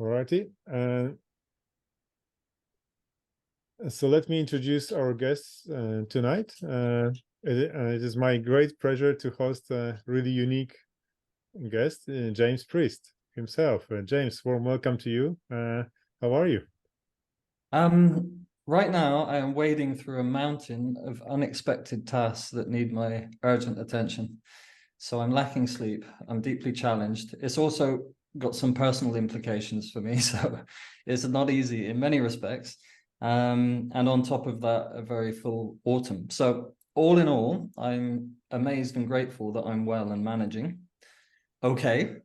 Alrighty. So let me introduce our guests tonight. It is my great pleasure to host a really unique guest, James Priest himself. James, warm welcome to you. How are you? Right now, I am wading through a mountain of unexpected tasks that need my urgent attention. So I'm lacking sleep. I'm deeply challenged. It's also got some personal implications for me. So it's not easy in many respects. And on top of that, a very full autumn. So all in all, I'm amazed and grateful that I'm well and managing. Okay.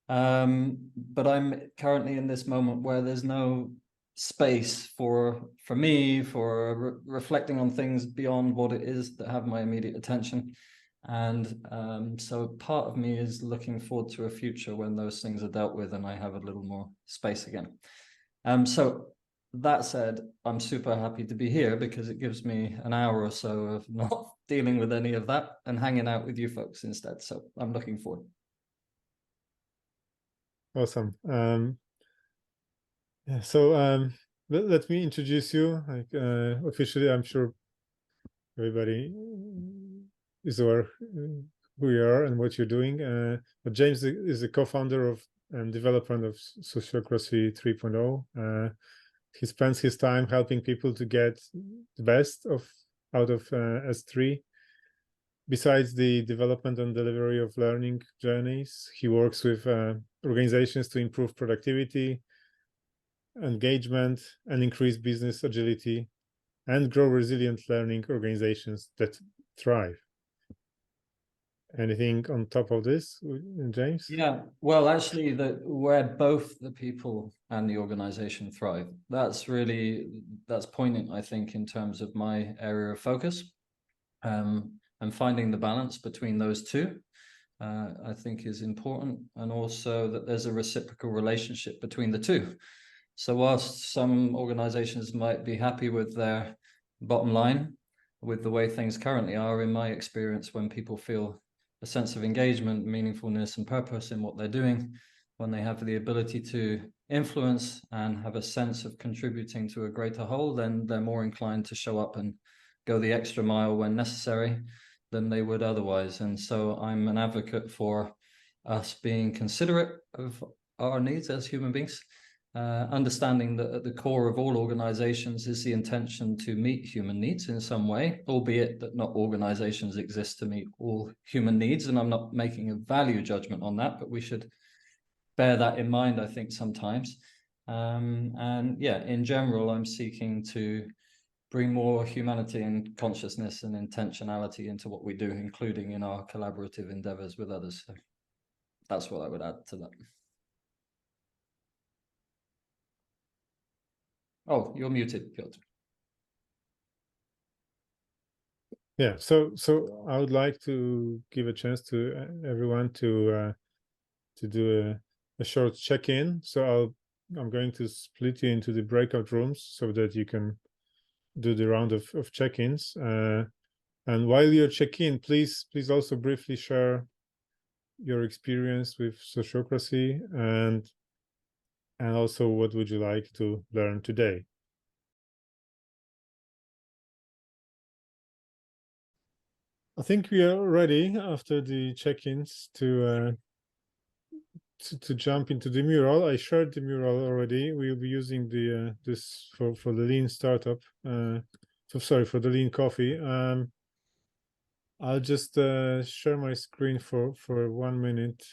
But I'm currently in this moment where there's no space for me for reflecting on things beyond what it is that have my immediate attention. And so part of me is looking forward to a future when those things are dealt with and I have a little more space again. So that said, I'm super happy to be here because it gives me an hour or so of not dealing with any of that and hanging out with you folks instead. So I'm looking forward. Awesome. So let me introduce you. Officially, I'm sure everybody is aware who you are and what you're doing. But James is the co-founder of and developer of Sociocracy 3.0. He spends his time helping people to get the best out of S3. Besides the development and delivery of learning journeys, he works with organizations to improve productivity, engagement, and increase business agility, and grow resilient learning organizations that thrive. Anything on top of this, James? Yeah, well, actually, where both the people and the organization thrive, that's poignant, I think, in terms of my area of focus. And finding the balance between those two, I think, is important, and also that there's a reciprocal relationship between the two. So whilst some organizations might be happy with their bottom line, with the way things currently are, in my experience, when people feel a sense of engagement, meaningfulness, and purpose in what they're doing, when they have the ability to influence and have a sense of contributing to a greater whole, then they're more inclined to show up and go the extra mile when necessary than they would otherwise. And so I'm an advocate for us being considerate of our needs as human beings, understanding that at the core of all organizations is the intention to meet human needs in some way, albeit that not organizations exist to meet all human needs. And I'm not making a value judgment on that, but we should bear that in mind, I think, sometimes. And yeah, in general, I'm seeking to bring more humanity and consciousness and intentionality into what we do, including in our collaborative endeavors with others. So that's what I would add to that. Oh, you're muted, Piotr. Yeah, so I would like to give a chance to everyone to do a short check-in. So I'm going to split you into the breakout rooms so that you can do the round of check-ins. And while you're checking, please also briefly share your experience with Sociocracy and also what would you like to learn today. I think we are ready after the check-ins to jump into the mural. I shared the mural already. We'll be using the this for the Lean startup. For the Lean coffee. I'll just share my screen for 1 minute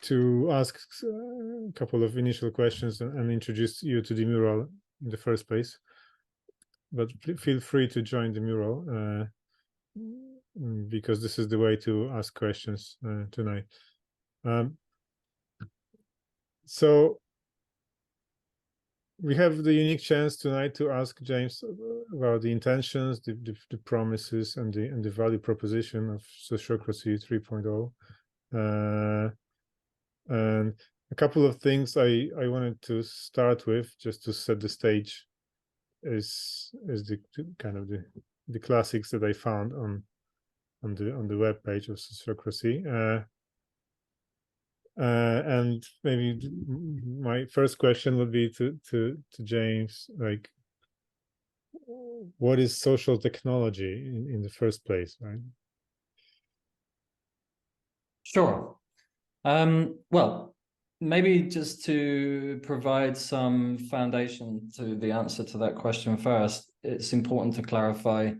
to ask a couple of initial questions and introduce you to the mural in the first place. But feel free to join the mural because this is the way to ask questions tonight. So we have the unique chance tonight to ask James about the intentions, the promises, and the value proposition of Sociocracy 3.0. And a couple of things I wanted to start with, just to set the stage, is the kind of the classics that I found on the web page of Sociocracy. And maybe my first question would be to James, like, what is social technology in the first place, right? Sure. Well, maybe just to provide some foundation to the answer to that question first, it's important to clarify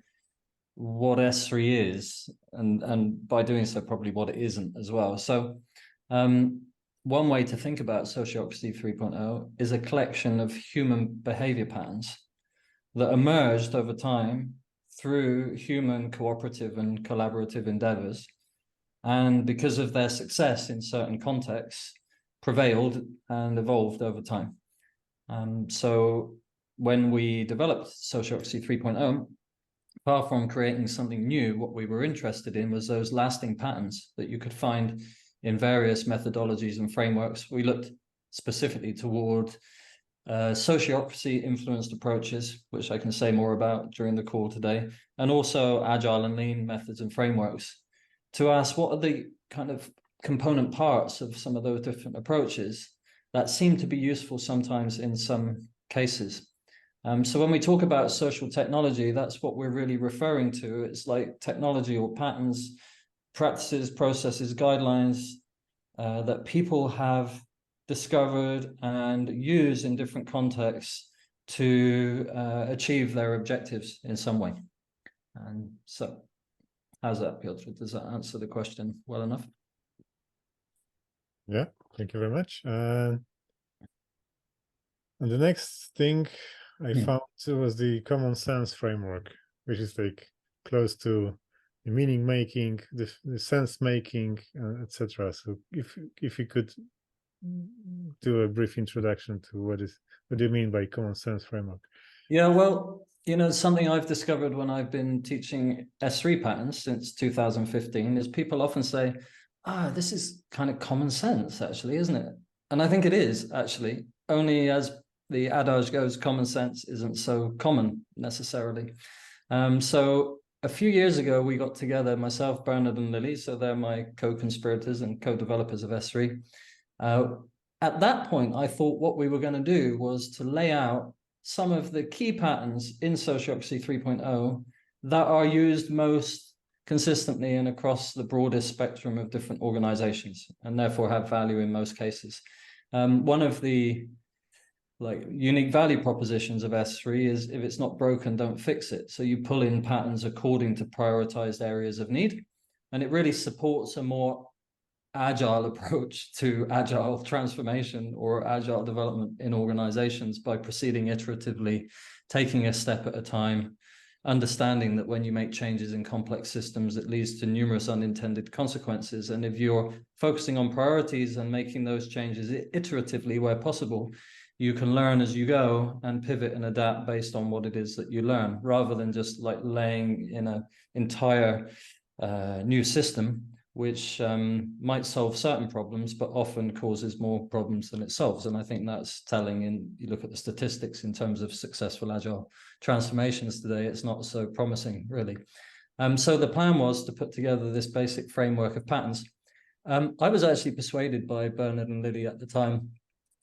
what S3 is, and by doing so, probably what it isn't as well. So one way to think about Sociocracy 3.0 is a collection of human behavior patterns that emerged over time through human cooperative and collaborative endeavors, and because of their success in certain contexts, prevailed and evolved over time. So when we developed Sociocracy 3.0, far from creating something new, what we were interested in was those lasting patterns that you could find in various methodologies and frameworks. We looked specifically toward sociocracy influenced approaches, which I can say more about during the call today, and also agile and lean methods and frameworks, to ask what are the kind of component parts of some of those different approaches that seem to be useful sometimes in some cases. So when we talk about social technology, that's what we're really referring to. It's like technology or patterns, practices, processes, guidelines that people have discovered and use in different contexts to achieve their objectives in some way. And so how's that, Piotr? Does that answer the question well enough? Yeah, thank you very much. And the next thing I found was the common sense framework, which is like close to the meaning making, the sense making, etc. So if you could do a brief introduction to what do you mean by common sense framework? Yeah, well, something I've discovered when I've been teaching S3 patterns since 2015 is people often say, this is kind of common sense, actually, isn't it? And I think it is, actually, only as the adage goes, common sense isn't so common necessarily. So a few years ago, we got together, myself, Bernard, and Lily, so they're my co-conspirators and co-developers of S3. At that point, I thought what we were going to do was to lay out some of the key patterns in Sociocracy 3.0 that are used most consistently and across the broadest spectrum of different organizations, and therefore have value in most cases. One of the unique value propositions of S3 is if it's not broken, don't fix it. So you pull in patterns according to prioritized areas of need, and it really supports a more agile approach to agile transformation or agile development in organizations by proceeding iteratively, taking a step at a time, understanding that when you make changes in complex systems, it leads to numerous unintended consequences. And if you're focusing on priorities and making those changes iteratively where possible, you can learn as you go and pivot and adapt based on what it is that you learn, rather than just like laying in an entire new system, which might solve certain problems, but often causes more problems than it solves. And I think that's telling. And you look at the statistics in terms of successful agile transformations today, it's not so promising, really. So the plan was to put together this basic framework of patterns. I was actually persuaded by Bernard and Lily at the time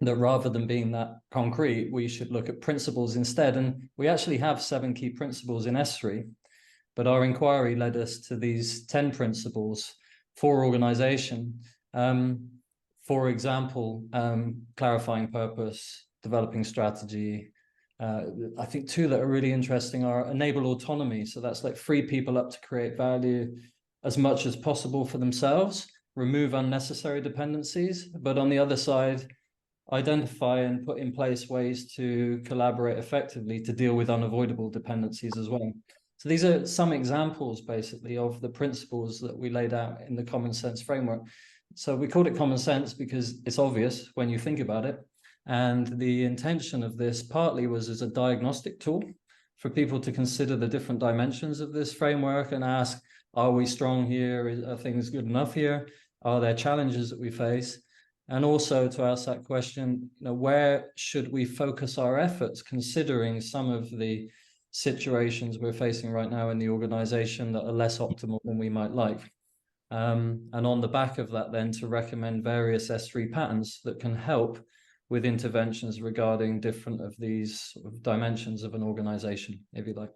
that rather than being that concrete, we should look at principles instead. And we actually have 7 key principles in S3, but our inquiry led us to these 10 principles for organization. For example, clarifying purpose, developing strategy. I think 2 that are really interesting are enable autonomy. So that's like free people up to create value as much as possible for themselves, remove unnecessary dependencies, but on the other side, identify and put in place ways to collaborate effectively to deal with unavoidable dependencies as well. So these are some examples, basically, of the principles that we laid out in the common sense framework. So we called it common sense because it's obvious when you think about it. And the intention of this partly was as a diagnostic tool for people to consider the different dimensions of this framework and ask, are we strong here? Are things good enough here? Are there challenges that we face? And also to ask that question, where should we focus our efforts, considering some of the situations we're facing right now in the organization that are less optimal than we might like? And on the back of that, then to recommend various S3 patterns that can help with interventions regarding different of these sort of dimensions of an organization, if you like.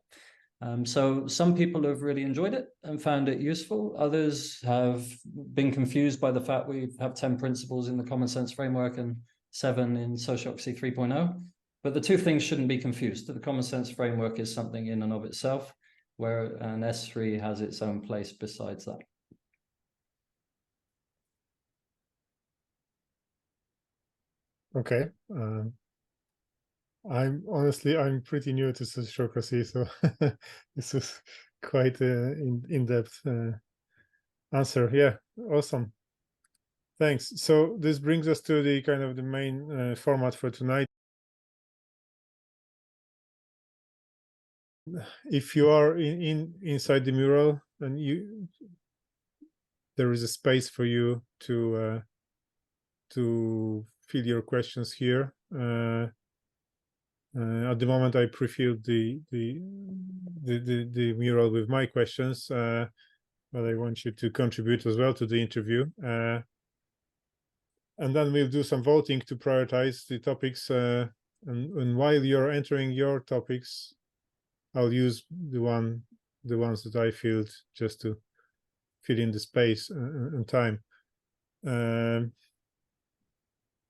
So some people have really enjoyed it and found it useful. Others have been confused by the fact we have 10 principles in the common sense framework and 7 in Sociocracy 3.0. But the two things shouldn't be confused. The common sense framework is something in and of itself, where an S3 has its own place besides that. Okay. I'm pretty new to Sociocracy, so this was quite an in-depth answer. Yeah, awesome. Thanks. So this brings us to the kind of the main format for tonight. If you are inside the mural, and there is a space for you to fill your questions here. At the moment, I pre-filled the mural with my questions, but I want you to contribute as well to the interview. And then we'll do some voting to prioritize the topics. And while you're entering your topics, I'll use the ones that I filled just to fill in the space and time. And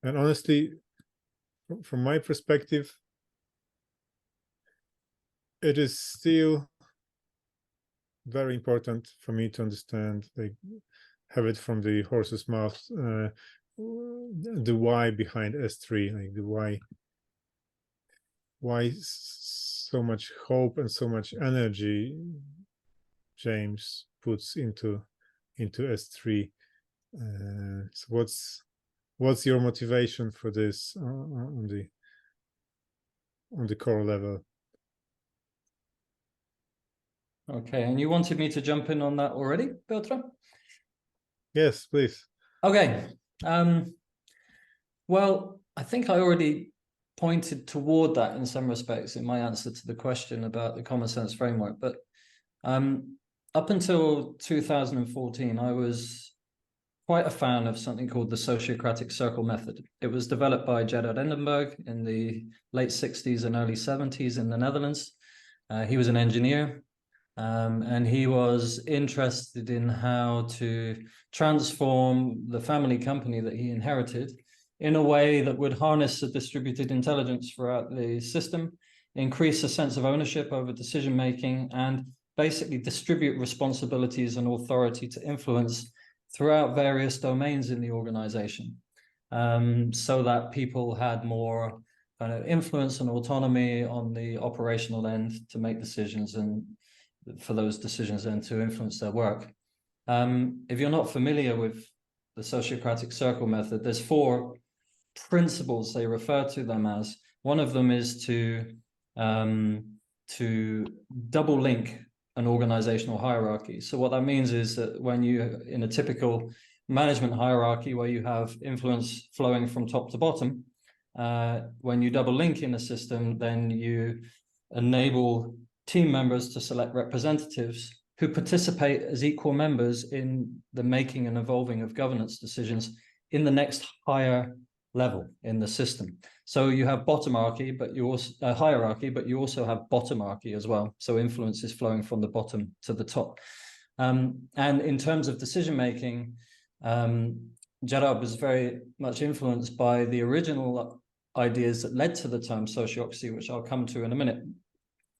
honestly, from my perspective, it is still very important for me to understand, like, have it from the horse's mouth, the why behind S3, like the why so much hope and so much energy James puts into S3. So what's your motivation for this on the core level? Okay, and you wanted me to jump in on that already, Piotr? Yes, please. Okay. Well, I think I already pointed toward that in some respects in my answer to the question about the common sense framework. But up until 2014, I was quite a fan of something called the Sociocratic Circle method. It was developed by Gerard Endenberg in the late 60s and early 70s in the Netherlands. He was an engineer. And he was interested in how to transform the family company that he inherited in a way that would harness the distributed intelligence throughout the system, increase a sense of ownership over decision-making, and basically distribute responsibilities and authority to influence throughout various domains in the organization, so that people had more kind of influence and autonomy on the operational end to make decisions and for those decisions then to influence their work. If you're not familiar with the Sociocratic Circle method, there's 4 principles they refer to them as. One of them is to double link an organizational hierarchy. So what that means is that when you, in a typical management hierarchy where you have influence flowing from top to bottom, when you double link in a system, then you enable team members to select representatives who participate as equal members in the making and evolving of governance decisions in the next higher level in the system. So you have bottomarchy, but you also hierarchy, but you also have bottomarchy as well. So influence is flowing from the bottom to the top. And in terms of decision making, Gerard was very much influenced by the original ideas that led to the term sociocracy, which I'll come to in a minute,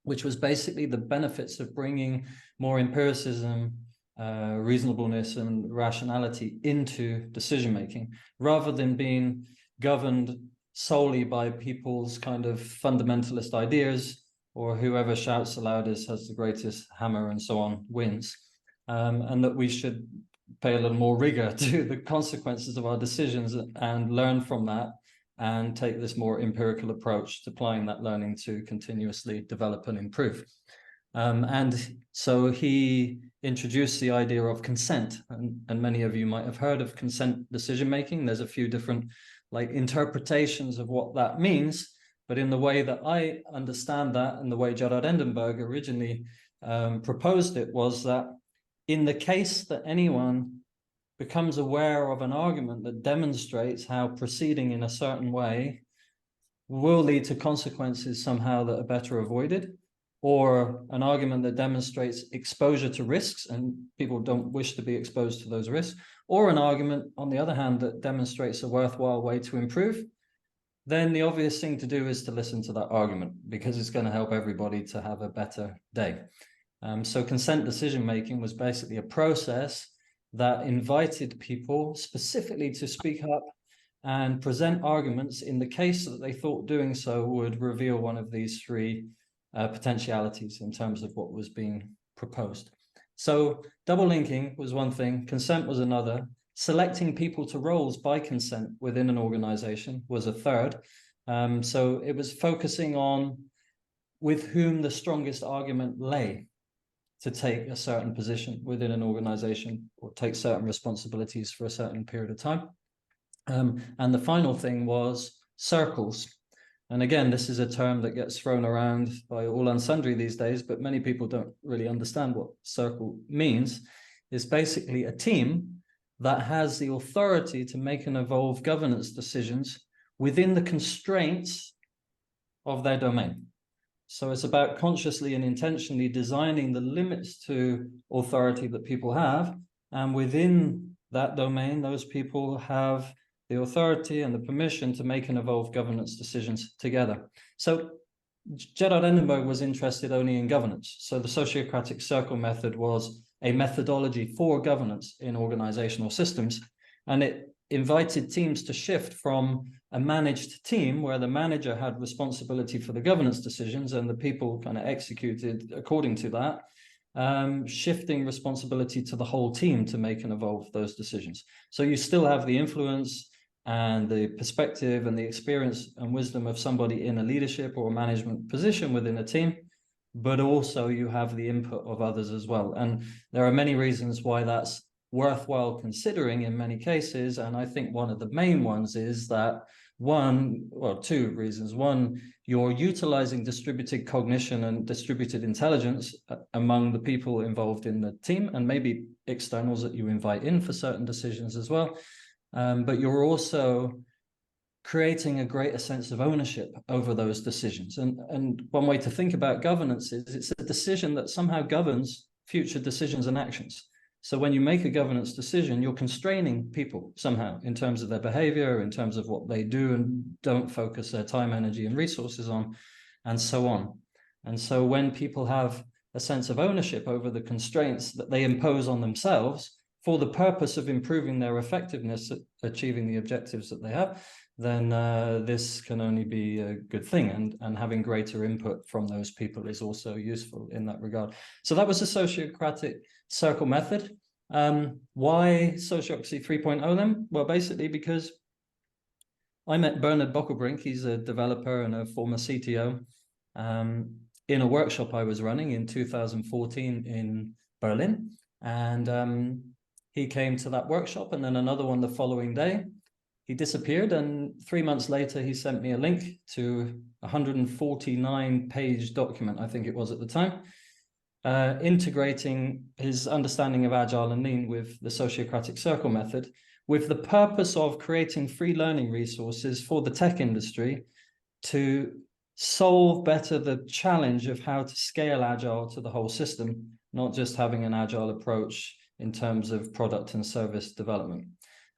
which was basically the benefits of bringing more empiricism, reasonableness and rationality into decision-making, rather than being governed solely by people's kind of fundamentalist ideas, or whoever shouts the loudest, has the greatest hammer and so on, wins. And that we should pay a little more rigor to the consequences of our decisions and learn from that, and take this more empirical approach to applying that learning to continuously develop and improve. And so he introduced the idea of consent, and many of you might have heard of consent decision-making. There's a few different interpretations of what that means, but in the way that I understand that, and the way Gerard Endenberg originally proposed it, was that in the case that anyone becomes aware of an argument that demonstrates how proceeding in a certain way will lead to consequences somehow that are better avoided, or an argument that demonstrates exposure to risks and people don't wish to be exposed to those risks, or an argument, on the other hand, that demonstrates a worthwhile way to improve, then the obvious thing to do is to listen to that argument, because it's going to help everybody to have a better day. So consent decision-making was basically a process that invited people specifically to speak up and present arguments in the case that they thought doing so would reveal one of these three potentialities in terms of what was being proposed. So double linking was one thing, consent was another, selecting people to roles by consent within an organization was a third. So it was focusing on with whom the strongest argument lay to take a certain position within an organization or take certain responsibilities for a certain period of time. And the final thing was circles. And again, this is a term that gets thrown around by all and sundry these days, but many people don't really understand what circle means. It's basically a team that has the authority to make and evolve governance decisions within the constraints of their domain. So it's about consciously and intentionally designing the limits to authority that people have. And within that domain, those people have the authority and the permission to make and evolve governance decisions together. So Gerard Endenberg was interested only in governance. So the Sociocratic Circle method was a methodology for governance in organizational systems. And it invited teams to shift from a managed team where the manager had responsibility for the governance decisions and the people kind of executed according to that, shifting responsibility to the whole team to make and evolve those decisions. So you still have the influence and the perspective and the experience and wisdom of somebody in a leadership or a management position within a team, but also you have the input of others as well. And there are many reasons why that's worthwhile considering in many cases. And I think one of the main ones is that two reasons. One, you're utilizing distributed cognition and distributed intelligence among the people involved in the team, and maybe externals that you invite in for certain decisions as well. But you're also creating a greater sense of ownership over those decisions. And one way to think about governance is it's a decision that somehow governs future decisions and actions. So when you make a governance decision, you're constraining people somehow in terms of their behavior, in terms of what they do and don't focus their time, energy, and resources on, and so on. And so when people have a sense of ownership over the constraints that they impose on themselves for the purpose of improving their effectiveness at achieving the objectives that they have, then this can only be a good thing. And having greater input from those people is also useful in that regard. So that was the Sociocratic Circle method. Why Sociocracy 3.0 then? Well, basically because I met Bernard Bockelbrink, he's a developer and a former CTO, in a workshop I was running in 2014 in Berlin. And he came to that workshop and then another one the following day. He disappeared, and 3 months later, he sent me a link to a 149-page document, I think it was at the time, integrating his understanding of Agile and Lean with the Sociocratic Circle method, with the purpose of creating free learning resources for the tech industry to solve better the challenge of how to scale Agile to the whole system, not just having an Agile approach in terms of product and service development.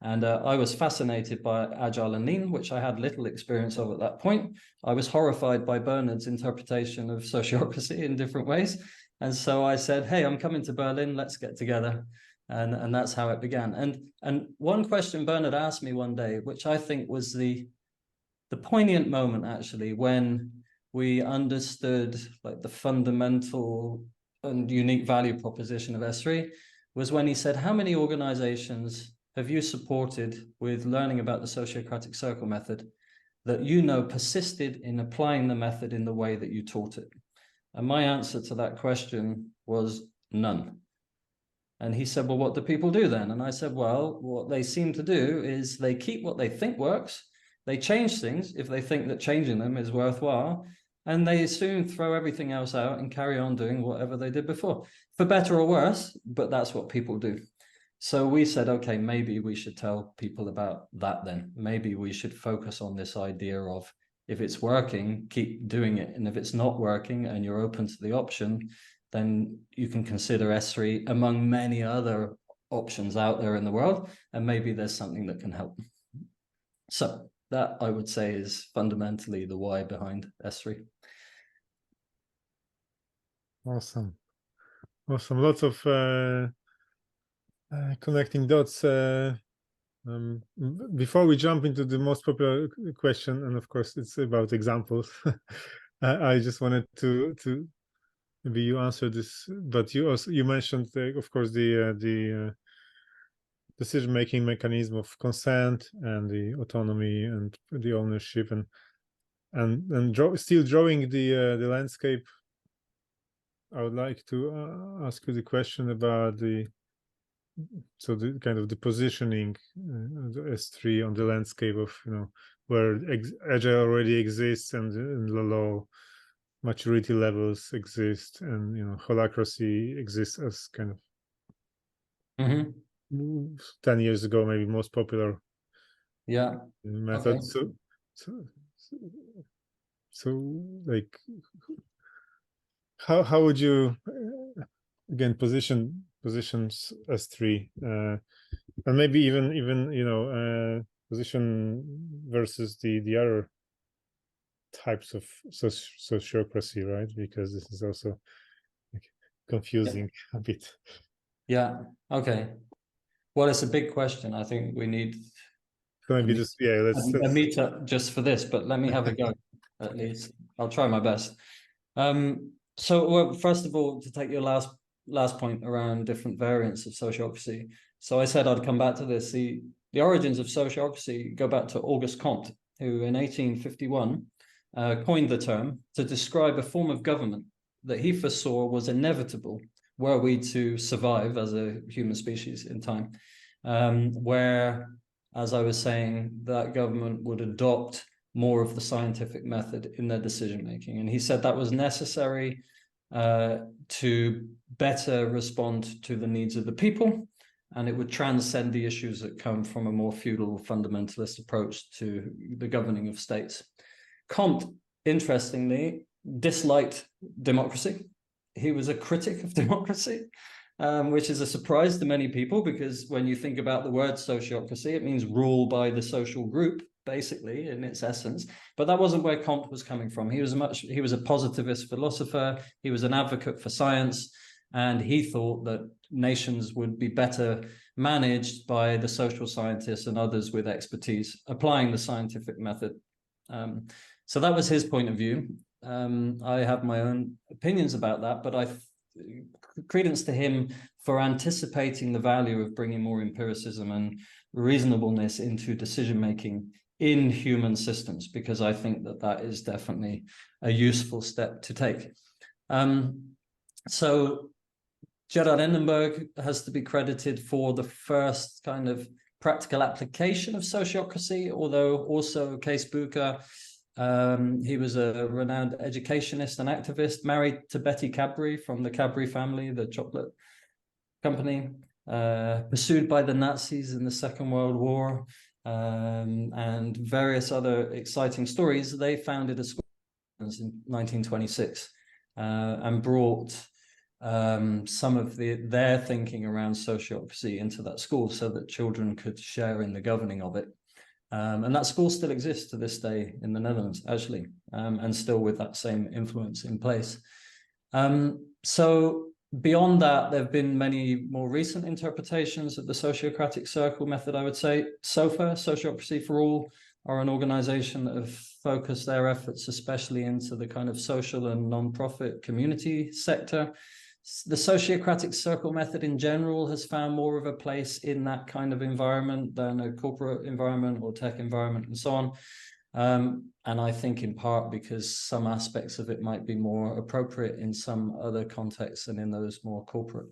And I was fascinated by Agile and Lean, which I had little experience of at that point. I was horrified by Bernard's interpretation of sociocracy in different ways. And so I said, hey, I'm coming to Berlin, let's get together. And that's how it began. And one question Bernard asked me one day, which I think was the poignant moment, actually, when we understood like the fundamental and unique value proposition of S3, was when he said, how many organizations have you supported with learning about the Sociocratic Circle method that you know persisted in applying the method in the way that you taught it? And my answer to that question was none. And he said, well, what do people do then? And I said, well, what they seem to do is they keep what they think works. They change things if they think that changing them is worthwhile. and they soon throw everything else out and carry on doing whatever they did before, for better or worse, but that's what people do. So we said, okay, maybe we should tell people about that then. Maybe we should focus on this idea of, if it's working, keep doing it. And if it's not working and you're open to the option, then you can consider S3 among many other options out there in the world. And maybe there's something that can help. So that, I would say, is fundamentally the why behind S3. Awesome. Awesome. Lots of connecting dots. Before we jump into the most popular question, and of course it's about examples, I just wanted to maybe you answered this, but you mentioned of course the decision-making mechanism of consent and the autonomy and the ownership and still drawing the landscape. I would like to ask you the question about the kind of the positioning the S3 on the landscape of, you know, where Agile already exists and the low maturity levels exist, and, you know, Holacracy exists as kind of 10 years ago maybe most popular method. Okay. So like how would you again positions S3 and maybe even you know position versus the other types of sociocracy, right? Because this is also like confusing a bit. Yeah. Okay. Well, it's a big question. I think we need So maybe just let's a meetup just for this, but let me have a go at least. I'll try my best. So, well, first of all, to take your last point around different variants of sociocracy. So I said I'd come back to this. The origins of sociocracy go back to Auguste Comte, who in 1851 coined the term to describe a form of government that he foresaw was inevitable were we to survive as a human species in time, where, as I was saying, that government would adopt more of the scientific method in their decision making. And he said that was necessary to better respond to the needs of the people, and it would transcend the issues that come from a more feudal fundamentalist approach to the governing of states. Comte, interestingly, disliked democracy. He was a critic of democracy, which is a surprise to many people, because when you think about the word sociocracy, it means rule by the social group, basically, in its essence. But that wasn't where Comte was coming from. He was a positivist philosopher. He was an advocate for science, and he thought that nations would be better managed by the social scientists and others with expertise applying the scientific method. So that was his point of view. I have my own opinions about that, but I credence to him for anticipating the value of bringing more empiricism and reasonableness into decision making in human systems, because I think that that is definitely a useful step to take. So Gerard Endenberg has to be credited for the first kind of practical application of sociocracy, although also Kees Bueker, he was a renowned educationist and activist, married to Betty Cadbury from the Cadbury family, the chocolate company, pursued by the Nazis in the Second World War, and various other exciting stories. They founded a school in 1926 and brought some of their thinking around sociocracy into that school so that children could share in the governing of it. And that school still exists to this day in the Netherlands, actually, and still with that same influence in place. So beyond that, there have been many more recent interpretations of the sociocratic circle method, I would say. SOFA, Sociocracy for All, are an organization that have focused their efforts especially into the kind of social and non-profit community sector. The sociocratic circle method in general has found more of a place in that kind of environment than a corporate environment or tech environment and so on. And I think in part because some aspects of it might be more appropriate in some other contexts than in those more corporate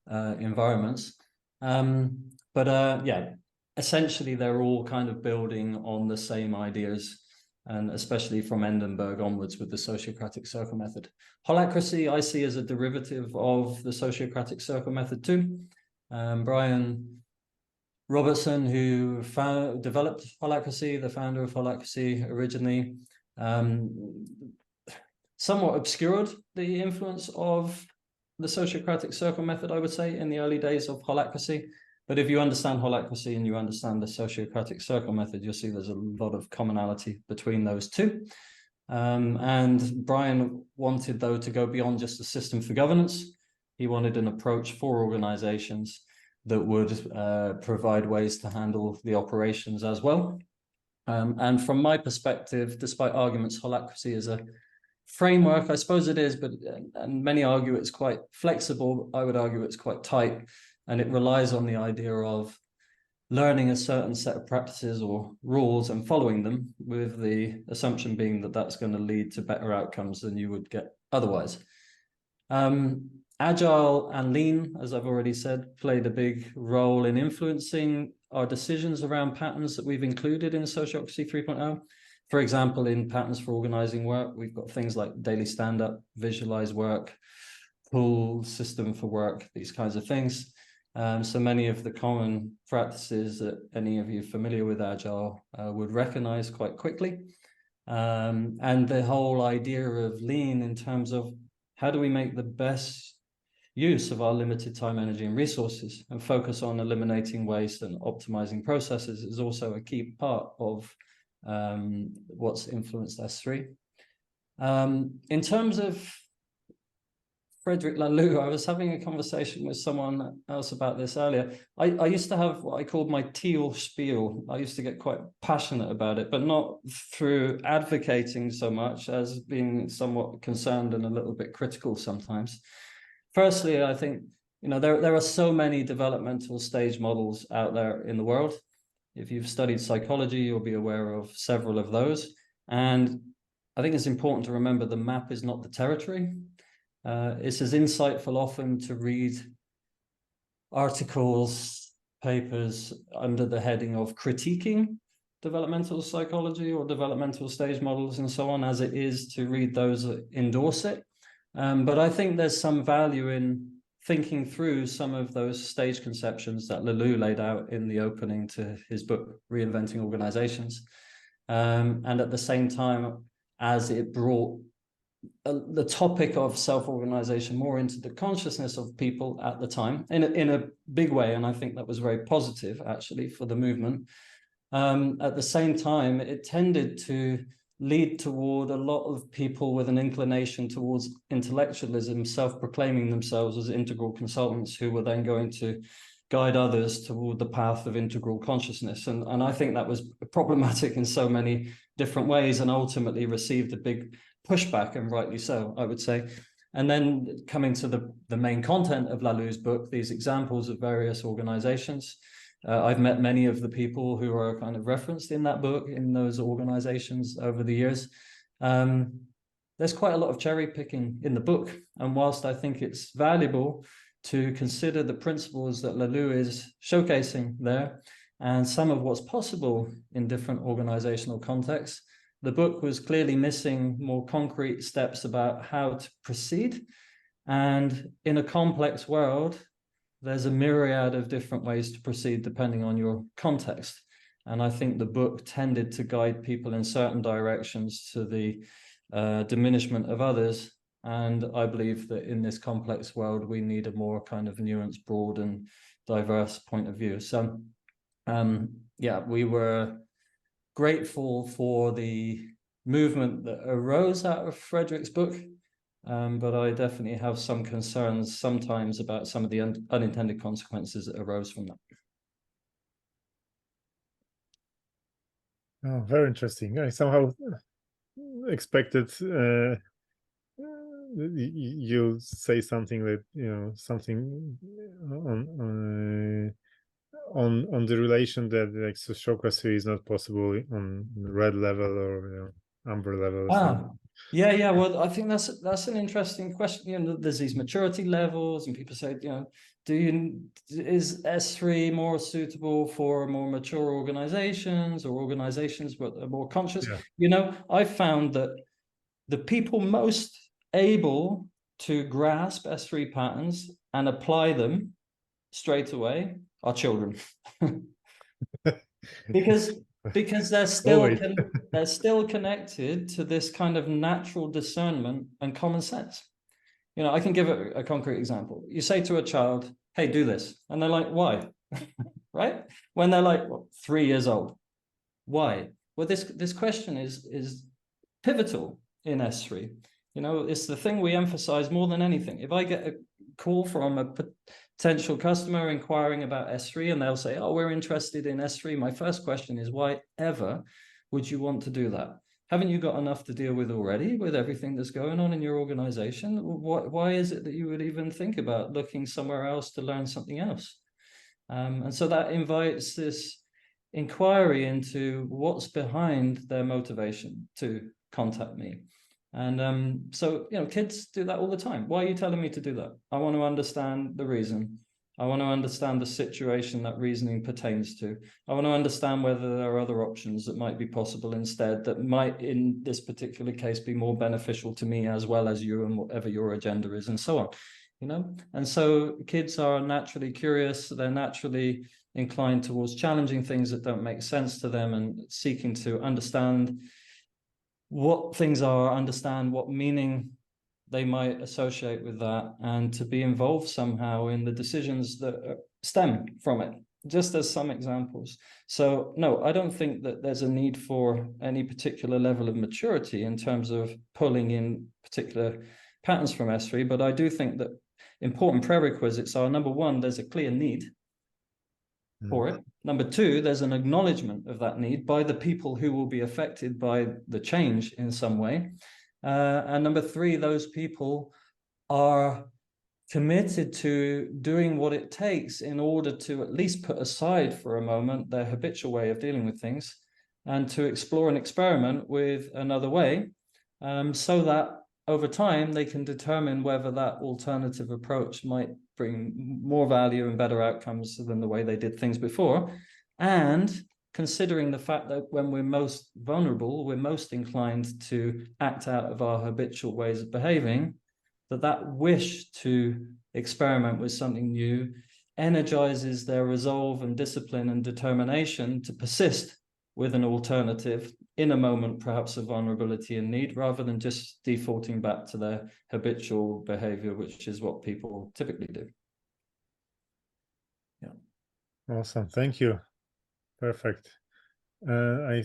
environments. Yeah, essentially they're all kind of building on the same ideas. and especially from Endenburg onwards with the Sociocratic circle method. Holacracy I see as a derivative of the Sociocratic circle method too. Brian Robertson, who developed Holacracy, the founder of Holacracy originally, somewhat obscured the influence of the Sociocratic circle method, I would say, in the early days of Holacracy. But if you understand Holacracy and you understand the Sociocratic circle method, you'll see there's a lot of commonality between those two. And Brian wanted, though, to go beyond just a system for governance. He wanted an approach for organizations that would provide ways to handle the operations as well. And from my perspective, despite arguments, Holacracy is a framework, I suppose it is, but and many argue it's quite flexible. I would argue it's quite tight, and it relies on the idea of learning a certain set of practices or rules and following them, with the assumption being that that's going to lead to better outcomes than you would get otherwise. Agile and Lean, as I've already said, played a big role in influencing our decisions around patterns that we've included in Sociocracy 3.0. For example, in patterns for organizing work, we've got things like daily stand-up, visualize work, pull system for work, these kinds of things. So many of the common practices that any of you familiar with Agile would recognize quite quickly. And the whole idea of Lean in terms of how do we make the best use of our limited time, energy, and resources, and focus on eliminating waste and optimizing processes is also a key part of what's influenced S3. In terms of Frederic Laloux, I was having a conversation with someone else about this earlier. I used to have what I called my teal spiel. I used to get quite passionate about it, but not through advocating so much as being somewhat concerned and a little bit critical sometimes. Firstly, I think, you know, there are so many developmental stage models out there in the world. If you've studied psychology, you'll be aware of several of those. And I think it's important to remember the map is not the territory. It's as insightful often to read articles, papers under the heading of critiquing developmental psychology or developmental stage models and so on, as it is to read those that endorse it. But I think there's some value in thinking through some of those stage conceptions that Laloux laid out in the opening to his book, Reinventing Organizations. And at the same time, as it brought the topic of self-organization more into the consciousness of people at the time in a big way. And I think that was very positive, actually, for the movement. At the same time, it tended to lead toward a lot of people with an inclination towards intellectualism, self-proclaiming themselves as integral consultants who were then going to guide others toward the path of integral consciousness. And I think that was problematic in so many different ways and ultimately received a big pushback, and rightly so, I would say. And then coming to the main content of Laloux's book, these examples of various organizations. I've met many of the people who are kind of referenced in that book, in those organizations over the years. There's quite a lot of cherry picking in the book. And whilst I think it's valuable to consider the principles that Laloux is showcasing there and some of what's possible in different organizational contexts, the book was clearly missing more concrete steps about how to proceed. And in a complex world, there's a myriad of different ways to proceed depending on your context. And I think the book tended to guide people in certain directions to the diminishment of others. And I believe that in this complex world, we need a more kind of nuanced, broad and diverse point of view. So yeah, we were grateful for the movement that arose out of Frederick's book. But I definitely have some concerns sometimes about some of the unintended consequences that arose from that. Oh, very interesting. I somehow expected you say something that, you know, something on the relation that like sociocracy is not possible on red level or, you know, amber level. Yeah. Well, I think that's an interesting question. You know, there's these maturity levels, and people say, you know, is S3 more suitable for more mature organizations or organizations that are more conscious? Yeah. You know, I found that the people most able to grasp S3 patterns and apply them straight away are children. because they're Always. still connected to this kind of natural discernment and common sense. You know, I can give a concrete example. You say to a child, hey, do this. And they're like, why? Right? When they're like 3 years old. Why? Well, this question is pivotal in S3. You know, it's the thing we emphasize more than anything. If I get a call from a potential customer inquiring about S3 and they'll say, oh, we're interested in S3, my first question is, why ever would you want to do that? Haven't you got enough to deal with already with everything that's going on in your organization? Why is it that you would even think about looking somewhere else to learn something else? And so that invites this inquiry into what's behind their motivation to contact me. And so, you know, kids do that all the time. Why are you telling me to do that? I want to understand the reason. I want to understand the situation that reasoning pertains to. I want to understand whether there are other options that might be possible instead that might, in this particular case, be more beneficial to me as well as you and whatever your agenda is and so on, you know? And so kids are naturally curious. They're naturally inclined towards challenging things that don't make sense to them and seeking to understand what things are, understand what meaning they might associate with that, and to be involved somehow in the decisions that stem from it, just as some examples. So no, I don't think that there's a need for any particular level of maturity in terms of pulling in particular patterns from S3, but I do think that important prerequisites are, number one, there's a clear need for it. Number two, there's an acknowledgement of that need by the people who will be affected by the change in some way. And number three, those people are committed to doing what it takes in order to at least put aside for a moment their habitual way of dealing with things and to explore and experiment with another way, so that over time they can determine whether that alternative approach might bring more value and better outcomes than the way they did things before. And considering the fact that when we're most vulnerable, we're most inclined to act out of our habitual ways of behaving, that wish to experiment with something new energizes their resolve and discipline and determination to persist with an alternative in a moment perhaps of vulnerability and need, rather than just defaulting back to their habitual behavior, which is what people typically do. Yeah. Awesome. Thank you. Perfect. I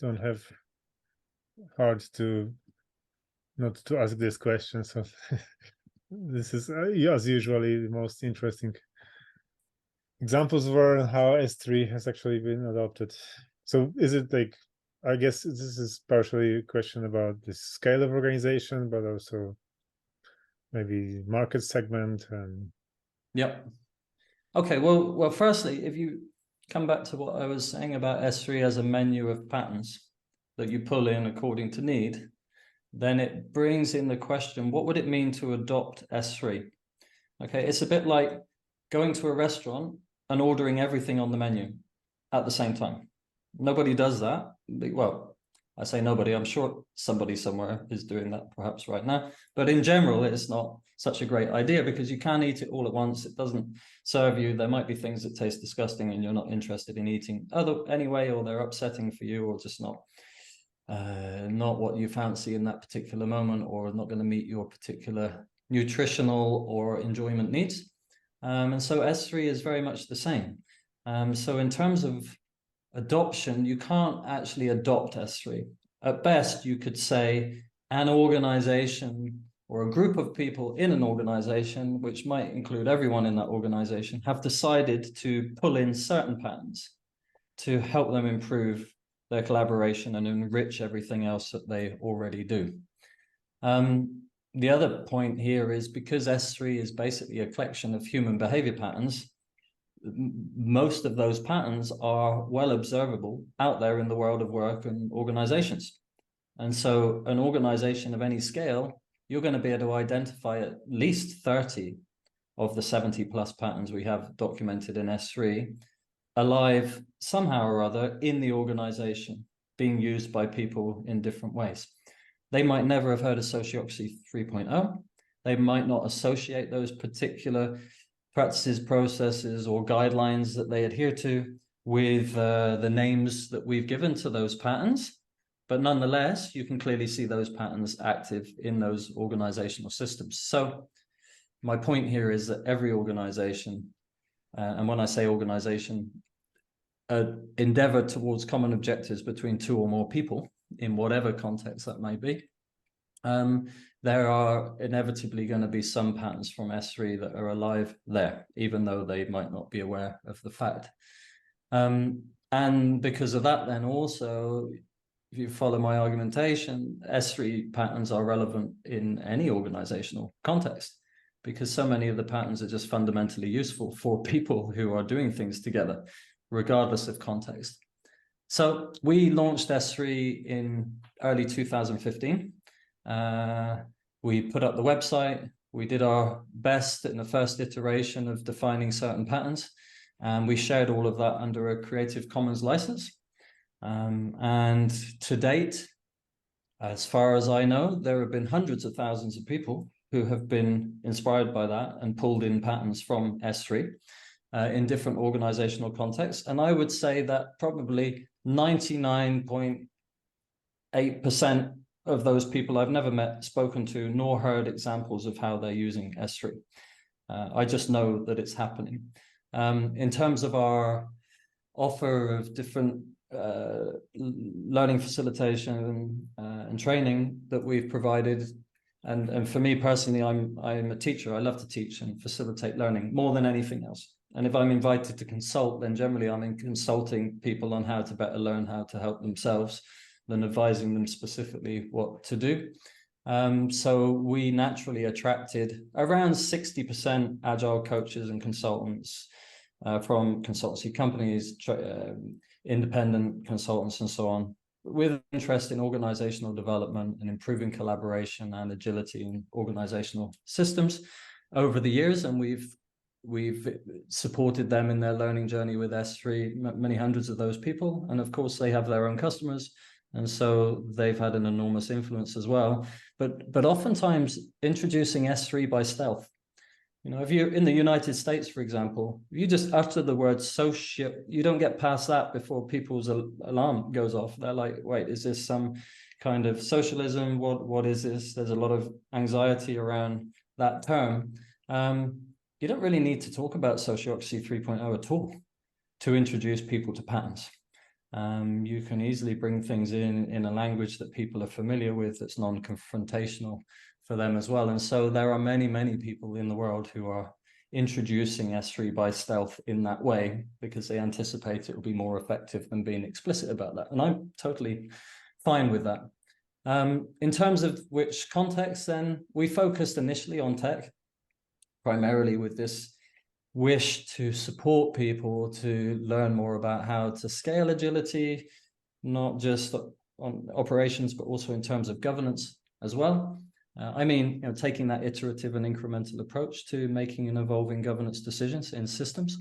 don't have hard to not to ask this question. So this is as usually the most interesting examples were how S3 has actually been adopted. So is it like, I guess this is partially a question about the scale of organization, but also maybe market segment and. Yep. Okay. Well, firstly, if you come back to what I was saying about S3 as a menu of patterns that you pull in according to need, then it brings in the question, what would it mean to adopt S3? Okay, it's a bit like going to a restaurant and ordering everything on the menu at the same time. Nobody does that. Well, I say nobody, I'm sure somebody somewhere is doing that perhaps right now. But in general, it's not such a great idea because you can eat it all at once. It doesn't serve you. There might be things that taste disgusting and you're not interested in eating anyway, or they're upsetting for you, or just not what you fancy in that particular moment, or not going to meet your particular nutritional or enjoyment needs. And so S3 is very much the same. So in terms of adoption, you can't actually adopt S3. At best, you could say an organization or a group of people in an organization, which might include everyone in that organization, have decided to pull in certain patterns to help them improve their collaboration and enrich everything else that they already do. The other point here is because S3 is basically a collection of human behavior patterns, most of those patterns are well observable out there in the world of work and organizations. And so an organization of any scale, you're going to be able to identify at least 30 of the 70 plus patterns we have documented in S3 alive somehow or other in the organization, being used by people in different ways. They might never have heard of Sociocracy 3.0. They might not associate those particular practices, processes, or guidelines that they adhere to with the names that we've given to those patterns. But nonetheless, you can clearly see those patterns active in those organizational systems. So my point here is that every organization, and when I say organization, endeavor towards common objectives between two or more people in whatever context that may be, there are inevitably going to be some patterns from S3 that are alive there, even though they might not be aware of the fact. And because of that, then also, if you follow my argumentation, S3 patterns are relevant in any organizational context, because so many of the patterns are just fundamentally useful for people who are doing things together, regardless of context. So we launched S3 in early 2015. We put up the website. We did our best in the first iteration of defining certain patterns, and we shared all of that under a Creative Commons license. And to date, as far as I know, there have been hundreds of thousands of people who have been inspired by that and pulled in patterns from S3 in different organizational contexts. And I would say that probably 99.8% of those people I've never met, spoken to, nor heard examples of how they're using S3. I just know that it's happening. In terms of our offer of different learning facilitation and training that we've provided, and for me personally, I'm a teacher. I love to teach and facilitate learning more than anything else. And if I'm invited to consult, then generally I'm consulting people on how to better learn how to help themselves than advising them specifically what to do. So we naturally attracted around 60% agile coaches and consultants from consultancy companies, independent consultants and so on, with interest in organizational development and improving collaboration and agility in organizational systems over the years. And we've supported them in their learning journey with S3, many hundreds of those people. And of course, they have their own customers, and so they've had an enormous influence as well. But oftentimes introducing S3 by stealth. You know, if you're in the United States, for example, you just utter the word social, you don't get past that before people's alarm goes off. They're like, wait, is this some kind of socialism? What is this? There's a lot of anxiety around that term. You don't really need to talk about Sociocracy 3.0 at all to introduce people to patterns. You can easily bring things in a language that people are familiar with, that's non-confrontational for them as well. And so there are many, many people in the world who are introducing S3 by stealth in that way because they anticipate it will be more effective than being explicit about that. And I'm totally fine with that. In terms of which context, then, we focused initially on tech, primarily with this wish to support people to learn more about how to scale agility, not just on operations, but also in terms of governance as well. I mean, taking that iterative and incremental approach to making and evolving governance decisions in systems.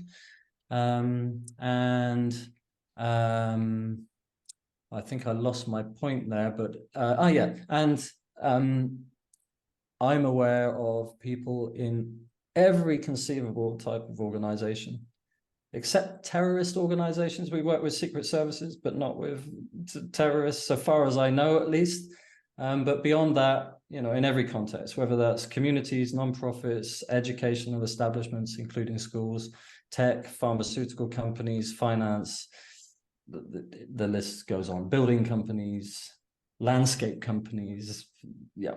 I think I lost my point there, but yeah. And I'm aware of people in every conceivable type of organization, except terrorist organizations. We work with secret services, but not with terrorists, so far as I know, at least. But beyond that, in every context, whether that's communities, nonprofits, educational establishments, including schools, tech, pharmaceutical companies, finance, the list goes on, building companies, landscape companies, yeah.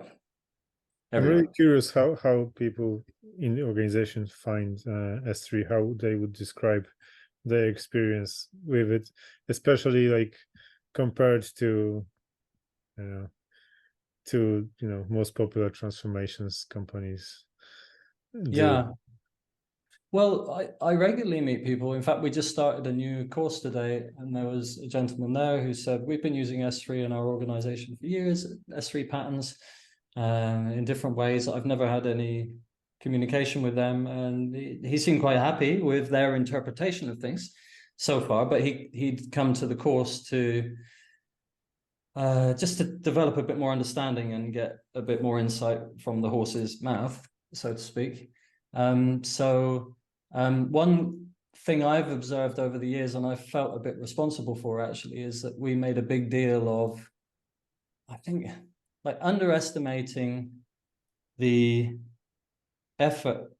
Everywhere. I'm really curious how people in the organization find S3, how they would describe their experience with it, especially like compared to most popular transformations companies do. Yeah. Well, I regularly meet people. In fact, we just started a new course today, and there was a gentleman there who said, we've been using S3 in our organization for years, S3 patterns in different ways. I've never had any communication with them, and he seemed quite happy with their interpretation of things so far. But he'd come to the course to just to develop a bit more understanding and get a bit more insight from the horse's mouth, so to speak. One thing I've observed over the years, and I've felt a bit responsible for actually, is that we made a big deal of, I think, like underestimating the effort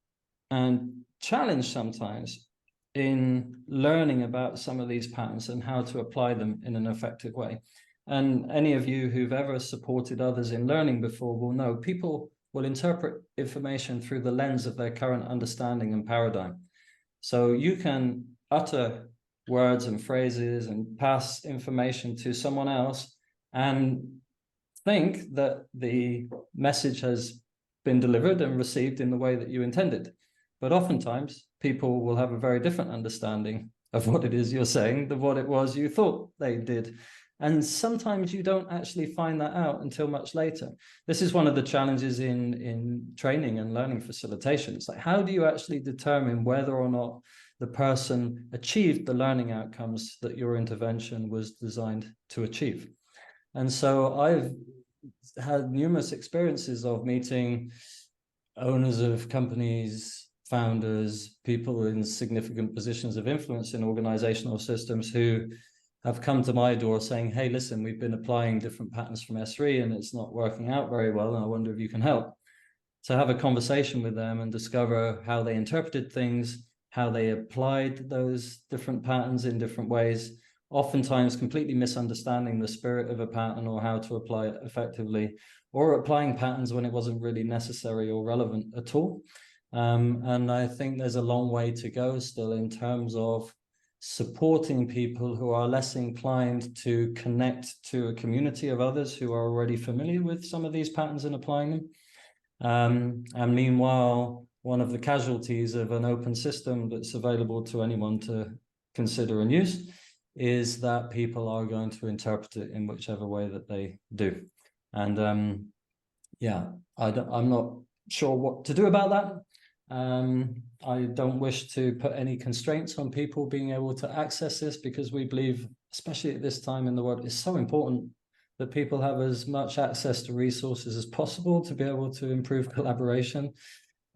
and challenge sometimes in learning about some of these patterns and how to apply them in an effective way. And any of you who've ever supported others in learning before will know people will interpret information through the lens of their current understanding and paradigm. So you can utter words and phrases and pass information to someone else and think that the message has been delivered and received in the way that you intended. But oftentimes people will have a very different understanding of what it is you're saying than what it was you thought they did. And sometimes you don't actually find that out until much later. This is one of the challenges in training and learning facilitation. It's like, how do you actually determine whether or not the person achieved the learning outcomes that your intervention was designed to achieve? And so I've had numerous experiences of meeting owners of companies, founders, people in significant positions of influence in organizational systems who have come to my door saying, hey, listen, we've been applying different patterns from S3 and it's not working out very well, and I wonder if you can help. To have a conversation with them and discover how they interpreted things, how they applied those different patterns in different ways, oftentimes completely misunderstanding the spirit of a pattern or how to apply it effectively, or applying patterns when it wasn't really necessary or relevant at all. And I think there's a long way to go still in terms of supporting people who are less inclined to connect to a community of others who are already familiar with some of these patterns and applying them. And meanwhile, one of the casualties of an open system that's available to anyone to consider and use is that people are going to interpret it in whichever way that they do. And yeah, I'm not sure what to do about that. I don't wish to put any constraints on people being able to access this, because we believe, especially at this time in the world, it's so important that people have as much access to resources as possible to be able to improve collaboration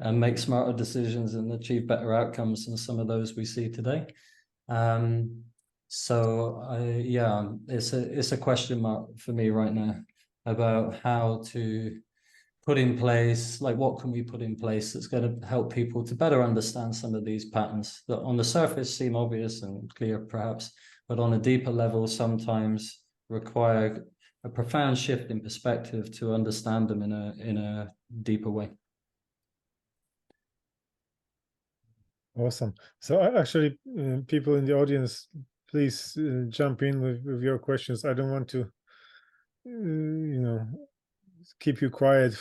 and make smarter decisions and achieve better outcomes than some of those we see today. Yeah, it's a question mark for me right now about how to put in place, like what can we put in place that's going to help people to better understand some of these patterns that on the surface seem obvious and clear perhaps, but on a deeper level sometimes require a profound shift in perspective to understand them in a deeper way. Awesome. So actually, people in the audience, please jump in with your questions. I don't want to, keep you quiet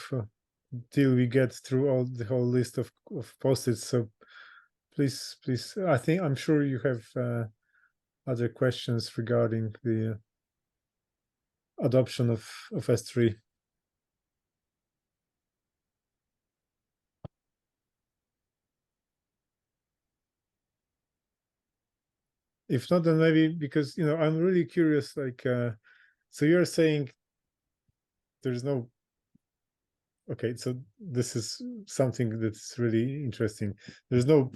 till we get through the whole list of post-its. So please, I'm sure you have other questions regarding the adoption of S3. If not, then maybe, because I'm really curious, like so you're saying there's no, okay, so this is something that's really interesting. There's no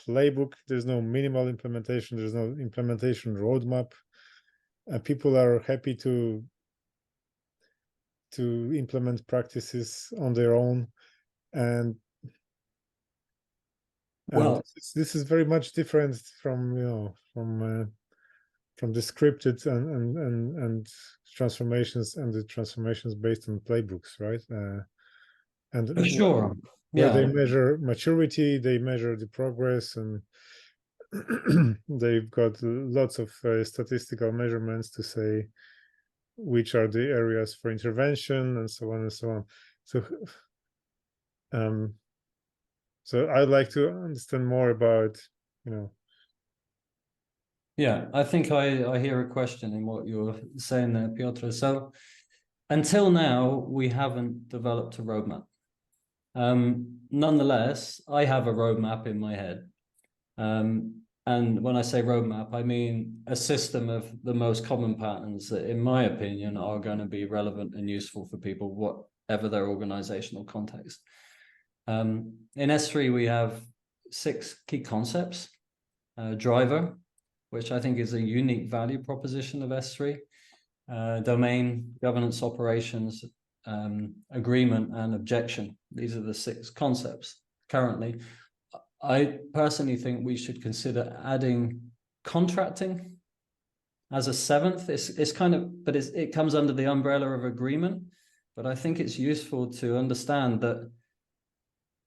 playbook, there's no minimal implementation, there's no implementation roadmap. People are happy to implement practices on their own, and Well, this is very much different from from the scripted and transformations, and the transformations based on playbooks, right? And sure. where they Yeah. measure maturity, they measure the progress, and they've got lots of statistical measurements to say which are the areas for intervention, and so on and so on. So I'd like to understand more about, Yeah, I think I hear a question in what you're saying there, Piotr. So until now, we haven't developed a roadmap. Nonetheless, I have a roadmap in my head. And when I say roadmap, I mean a system of the most common patterns that, in my opinion, are going to be relevant and useful for people, whatever their organizational context. In S3, we have 6 key concepts. Driver, which I think is a unique value proposition of S3. Domain, governance, operations, agreement, and objection. These are the 6 concepts currently. I personally think we should consider adding contracting as a 7th. It's kind of, but it comes under the umbrella of agreement. But I think it's useful to understand that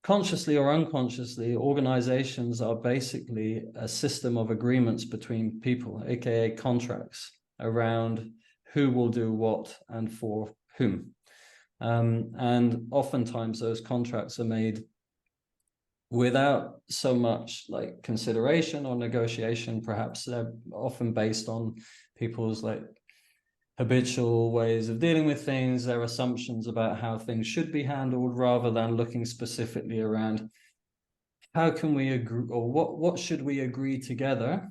consciously or unconsciously, organizations are basically a system of agreements between people, aka contracts, around who will do what and for whom. And oftentimes those contracts are made without so much like consideration or negotiation. Perhaps they're often based on people's like habitual ways of dealing with things, their assumptions about how things should be handled, rather than looking specifically around how can we agree, or what should we agree together,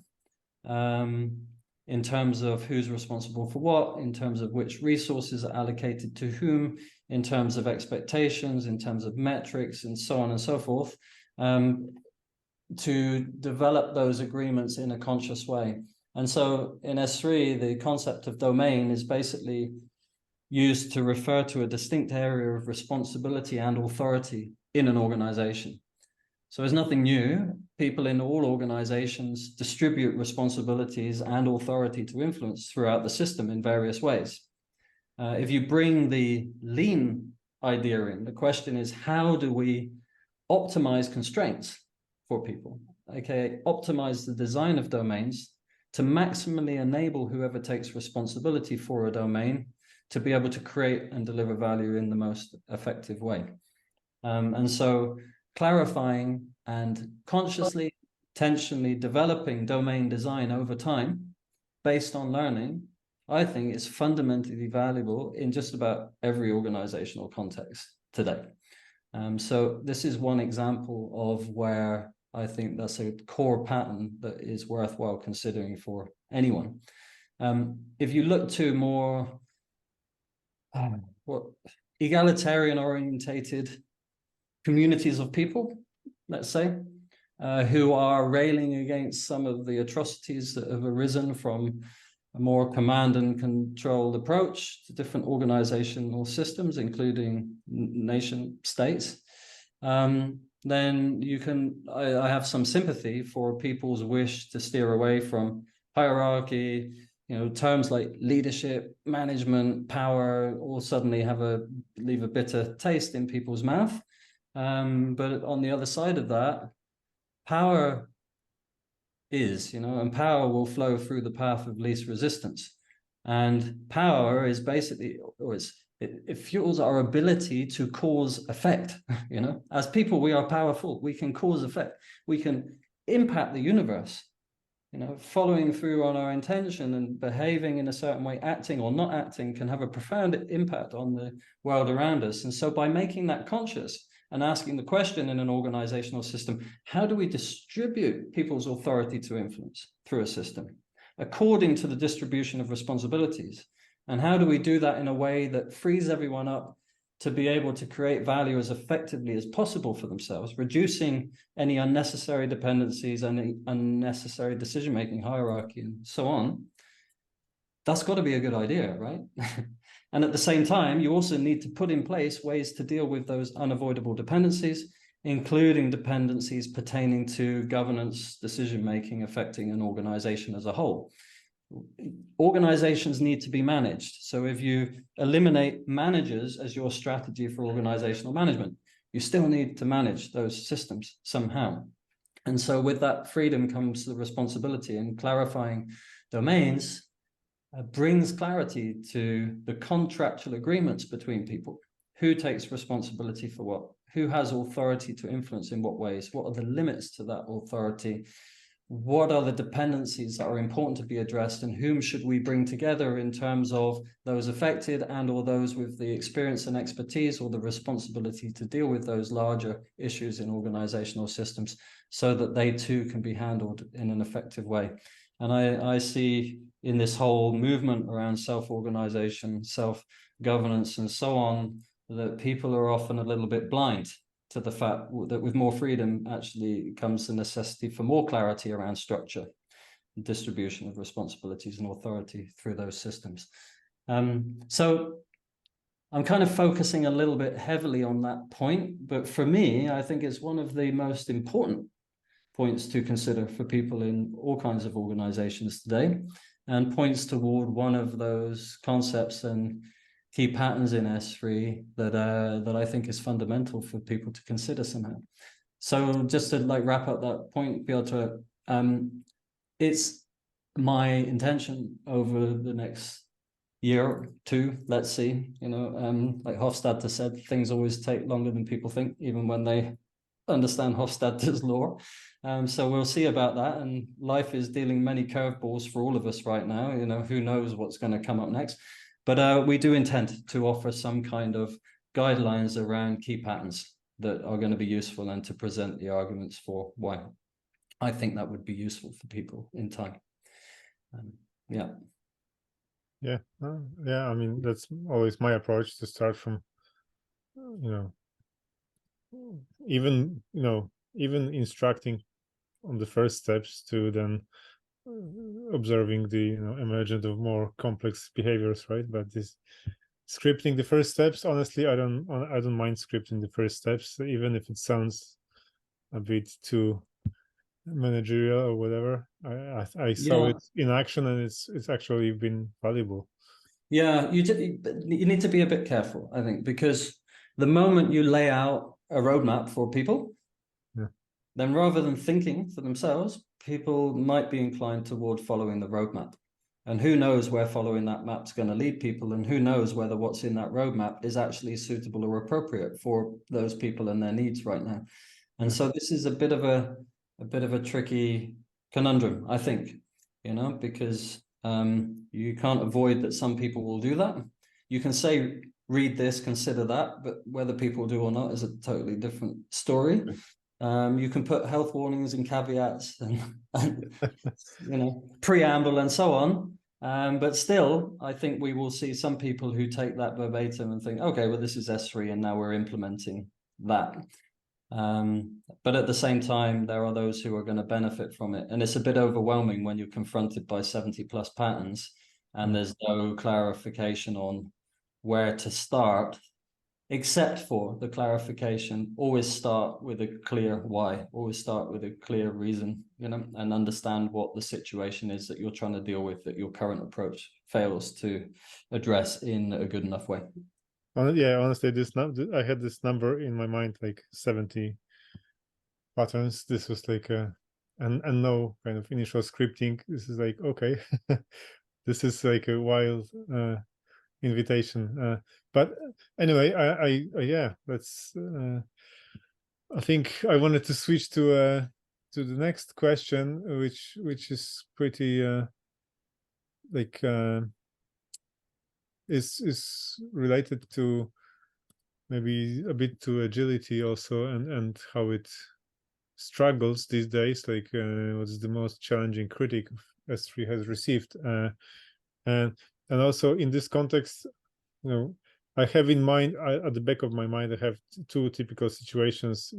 in terms of who's responsible for what, in terms of which resources are allocated to whom, in terms of expectations, in terms of metrics, and so on and so forth, to develop those agreements in a conscious way. And so in S3, the concept of domain is basically used to refer to a distinct area of responsibility and authority in an organization. So it's nothing new. People in all organizations distribute responsibilities and authority to influence throughout the system in various ways. If you bring the lean idea in, the question is, how do we optimize constraints for people? Okay, optimize the design of domains to maximally enable whoever takes responsibility for a domain to be able to create and deliver value in the most effective way. And so clarifying and consciously, intentionally developing domain design over time based on learning, I think is fundamentally valuable in just about every organizational context today. So this is one example of where I think that's a core pattern that is worthwhile considering for anyone. If you look to more egalitarian orientated communities of people, let's say, who are railing against some of the atrocities that have arisen from a more command and controlled approach to different organizational systems, including nation states, then you can, I have some sympathy for people's wish to steer away from hierarchy. Terms like leadership, management, power all suddenly leave a bitter taste in people's mouth. But on the other side of that, power is, and power will flow through the path of least resistance. And power is basically, it fuels our ability to cause effect. As people, we are powerful. We can cause effect. We can impact the universe. Following through on our intention and behaving in a certain way, acting or not acting, can have a profound impact on the world around us. And so by making that conscious and asking the question in an organizational system, how do we distribute people's authority to influence through a system according to the distribution of responsibilities? And how do we do that in a way that frees everyone up to be able to create value as effectively as possible for themselves, reducing any unnecessary dependencies and unnecessary decision-making hierarchy and so on? That's got to be a good idea, right? And at the same time, you also need to put in place ways to deal with those unavoidable dependencies, including dependencies pertaining to governance, decision-making affecting an organization as a whole. Organizations need to be managed. So if you eliminate managers as your strategy for organizational management, you still need to manage those systems somehow. And so with that freedom comes the responsibility, and clarifying domains brings clarity to the contractual agreements between people. Who takes responsibility for what? Who has authority to influence in what ways? What are the limits to that authority? what are the dependencies that are important to be addressed, and whom should we bring together in terms of those affected and or those with the experience and expertise or the responsibility to deal with those larger issues in organizational systems, so that they too can be handled in an effective way. And I see in this whole movement around self-organization, self-governance, and so on, that people are often a little bit blind to the fact that with more freedom actually comes the necessity for more clarity around structure, distribution of responsibilities and authority through those systems. So I'm kind of focusing a little bit heavily on that point, but for me, I think it's one of the most important points to consider for people in all kinds of organizations today, and points toward one of those concepts and key patterns in S3 that I think is fundamental for people to consider somehow. So just to like wrap up that point, Piotr, it's my intention over the next year or two, let's see, like Hofstadter said, things always take longer than people think, even when they understand Hofstadter's law. So we'll see about that. And life is dealing many curveballs for all of us right now. Who knows what's going to come up next. But we do intend to offer some kind of guidelines around key patterns that are going to be useful, and to present the arguments for why I think that would be useful for people in time. Yeah. I mean, that's always my approach, to start from, even instructing on the first steps, to then observing the emergence of more complex behaviors, right? But this scripting the first steps, honestly, I don't mind scripting the first steps, even if it sounds a bit too managerial or whatever. I saw it in action, and it's actually been valuable. Yeah, you need to be a bit careful, I think, because the moment you lay out a roadmap for people, then rather than thinking for themselves, people might be inclined toward following the roadmap. And who knows where following that map's going to lead people, and who knows whether what's in that roadmap is actually suitable or appropriate for those people and their needs right now. And so this is a bit of a tricky conundrum, I think, because you can't avoid that some people will do that. You can say, read this, consider that, but whether people do or not is a totally different story. You can put health warnings and caveats and preamble and so on. But still, I think we will see some people who take that verbatim and think, okay, well, this is S3 and now we're implementing that. But at the same time, there are those who are going to benefit from it. And it's a bit overwhelming when you're confronted by 70 plus patterns and there's no clarification on where to start, except for the clarification. Always start with a clear why, always start with a clear reason, and understand what the situation is that you're trying to deal with, that your current approach fails to address in a good enough way. Honestly, I had this number in my mind, like 70 patterns. This was like and no kind of initial scripting. This is like, okay, this is like a wild invitation. But anyway, let's. I think I wanted to switch to the next question, which is pretty is related to maybe a bit to agility also, and how it struggles these days. Like, what is the most challenging critic S3 has received, and also in this context, I have in mind, at the back of my mind, I have two typical situations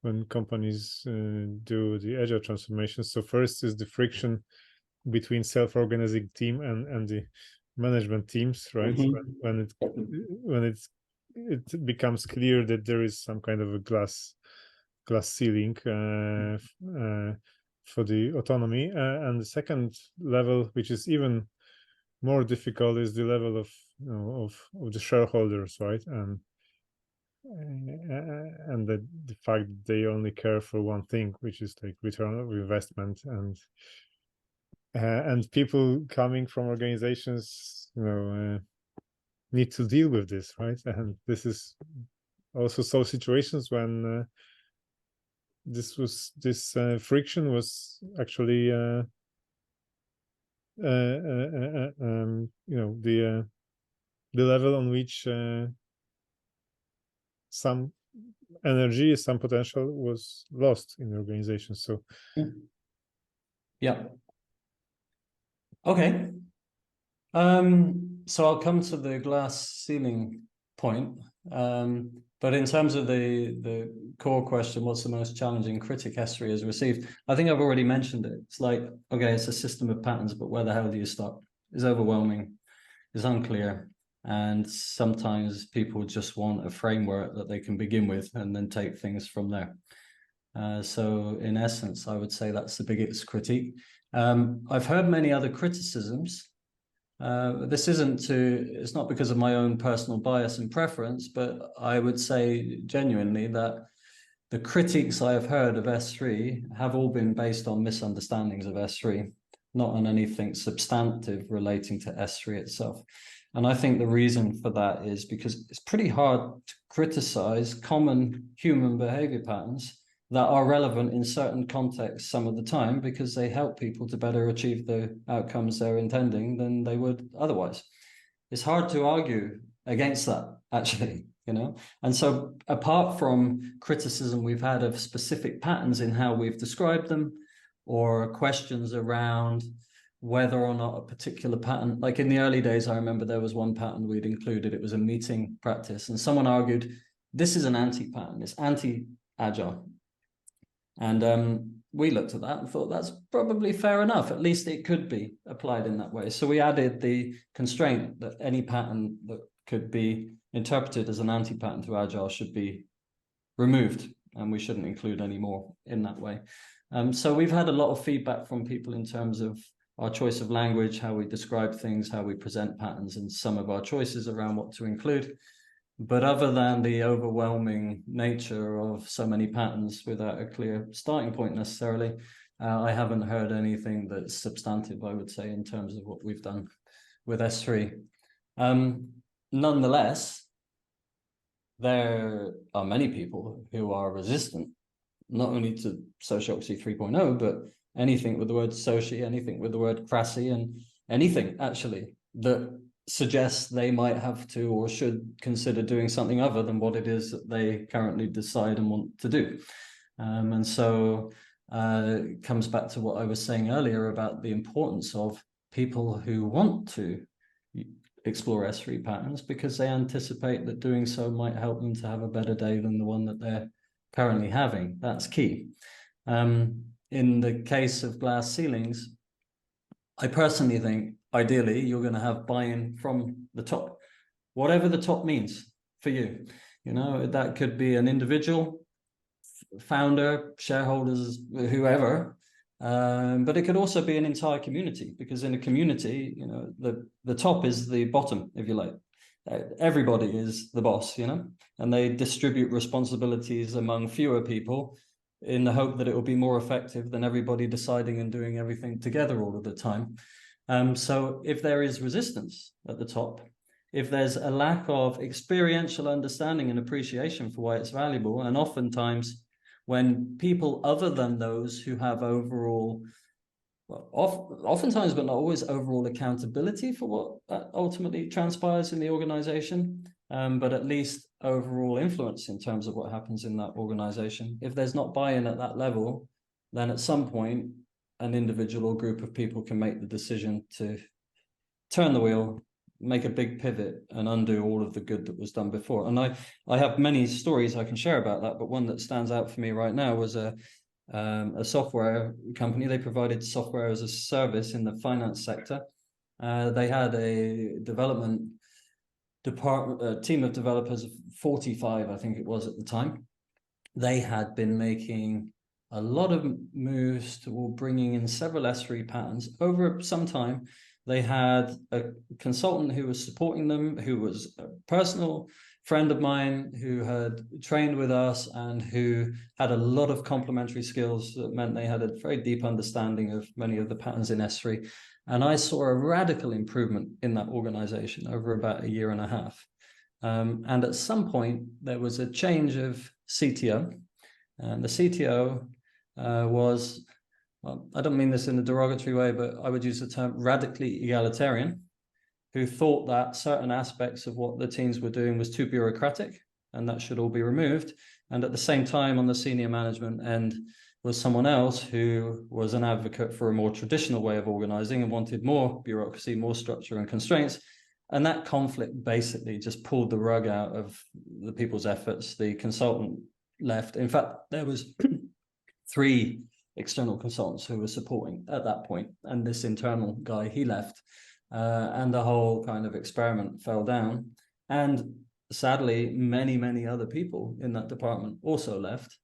when companies do the agile transformation. So first is the friction between self-organizing team and the management teams, right? When it becomes clear that there is some kind of a glass ceiling for the autonomy, and the second level, which is even more difficult, is the level of the shareholders, right? And the fact that they only care for one thing, which is like return of investment, and people coming from organizations need to deal with this, right? And this is also so situations when this friction was actually you know, the level on which some energy, some potential was lost in the organization. So yeah. Okay. So I'll come to the glass ceiling point. But in terms of the core question, what's the most challenging critic S3 has received? I think I've already mentioned it. It's like, okay, it's a system of patterns, but where the hell do you start? It's overwhelming, it's unclear. And sometimes people just want a framework that they can begin with and then take things from there. So in essence, I would say that's the biggest critique. I've heard many other criticisms. It's not because of my own personal bias and preference, but I would say genuinely that the critiques I have heard of S3 have all been based on misunderstandings of S3, not on anything substantive relating to S3 itself. And I think the reason for that is because it's pretty hard to criticize common human behavior patterns that are relevant in certain contexts some of the time, because they help people to better achieve the outcomes they're intending than they would otherwise. It's hard to argue against that, actually, you know? And so apart from criticism we've had of specific patterns in how we've described them, or questions around whether or not a particular pattern, like in the early days, I remember there was one pattern we'd included, it was a meeting practice, and someone argued, this is an anti-pattern, it's anti-agile. And we looked at that and thought that's probably fair enough. At least it could be applied in that way. So we added the constraint that any pattern that could be interpreted as an anti-pattern to Agile should be removed, and we shouldn't include any more in that way. So we've had a lot of feedback from people in terms of our choice of language, how we describe things, how we present patterns, and some of our choices around what to include. But other than the overwhelming nature of so many patterns without a clear starting point necessarily, I haven't heard anything that's substantive, I would say, in terms of what we've done with S3. Nonetheless, there are many people who are resistant, not only to Sociocracy 3.0, but anything with the word soci, anything with the word crassy, and anything actually that suggests they might have to or should consider doing something other than what it is that they currently decide and want to do. And so it comes back to what I was saying earlier about the importance of people who want to explore S3 patterns, because they anticipate that doing so might help them to have a better day than the one that they're currently having. That's key. In the case of glass ceilings, I personally think ideally you're going to have buy-in from the top, whatever the top means for you. You know, that could be an individual, founder, shareholders, whoever, but it could also be an entire community, because in a community, you know, the top is the bottom, if you like. Everybody is the boss, you know, and they distribute responsibilities among fewer people in the hope that it will be more effective than everybody deciding and doing everything together all of the time. So if there is resistance at the top, if there's a lack of experiential understanding and appreciation for why it's valuable, and oftentimes when people other than those who have overall, well, oftentimes but not always, overall accountability for what ultimately transpires in the organization, but at least overall influence in terms of what happens in that organization. If there's not buy-in at that level, then at some point, an individual or group of people can make the decision to turn the wheel, make a big pivot, and undo all of the good that was done before. And I have many stories I can share about that, but one that stands out for me right now was a software company. They provided software as a service in the finance sector. They had a development department, team of developers of 45, I think it was at the time. They had been making a lot of moves toward bringing in several S3 patterns over some time. They had a consultant who was supporting them, who was a personal friend of mine, who had trained with us and who had a lot of complementary skills that meant they had a very deep understanding of many of the patterns in S3. And I saw a radical improvement in that organization over about a year and a half. And at some point, there was a change of CTO. And the CTO was, well, I don't mean this in a derogatory way, but I would use the term radically egalitarian, who thought that certain aspects of what the teams were doing was too bureaucratic and that should all be removed. And at the same time, on the senior management end was someone else who was an advocate for a more traditional way of organizing and wanted more bureaucracy, more structure and constraints. And that conflict basically just pulled the rug out of the people's efforts. The consultant left. In fact, there was 3 external consultants who were supporting at that point, and this internal guy, he left, and the whole kind of experiment fell down. And sadly, many other people in that department also left,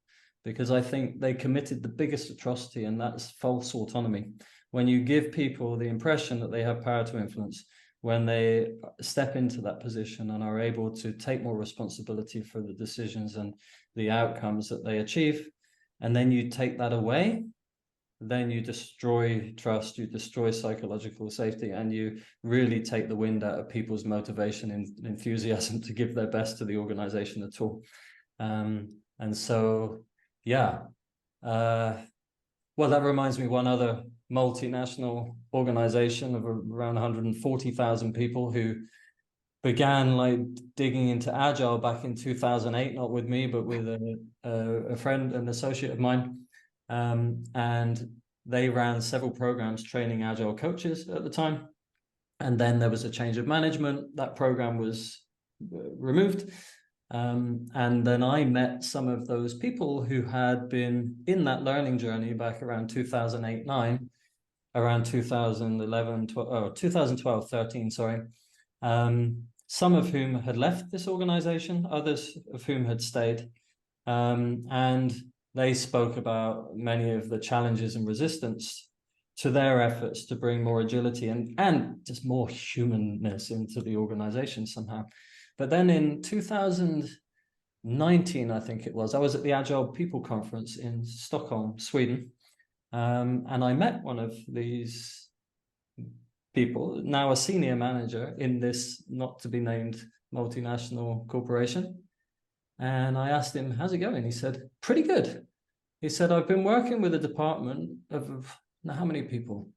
because I think they committed the biggest atrocity, and that's false autonomy. When you give people the impression that they have power to influence, when they step into that position and are able to take more responsibility for the decisions and the outcomes that they achieve, and then you take that away, then you destroy trust, you destroy psychological safety, and you really take the wind out of people's motivation and enthusiasm to give their best to the organization at all. And so, yeah. Well, that reminds me, one other multinational organization of around 140,000 people who began like digging into Agile back in 2008, not with me, but with a friend, an associate of mine. And they ran several programs training Agile coaches at the time. And then there was a change of management. That program was removed. And then I met some of those people who had been in that learning journey back around 2008-9, around 2012, 13, sorry. Some of whom had left this organization, others of whom had stayed. And they spoke about many of the challenges and resistance to their efforts to bring more agility and just more humanness into the organization somehow. But then in 2019, I think it was, I was at the Agile People Conference in Stockholm, Sweden. And I met one of these people, now a senior manager in this not to be named multinational corporation. And I asked him, how's it going? He said, pretty good. He said, I've been working with a department of how many people?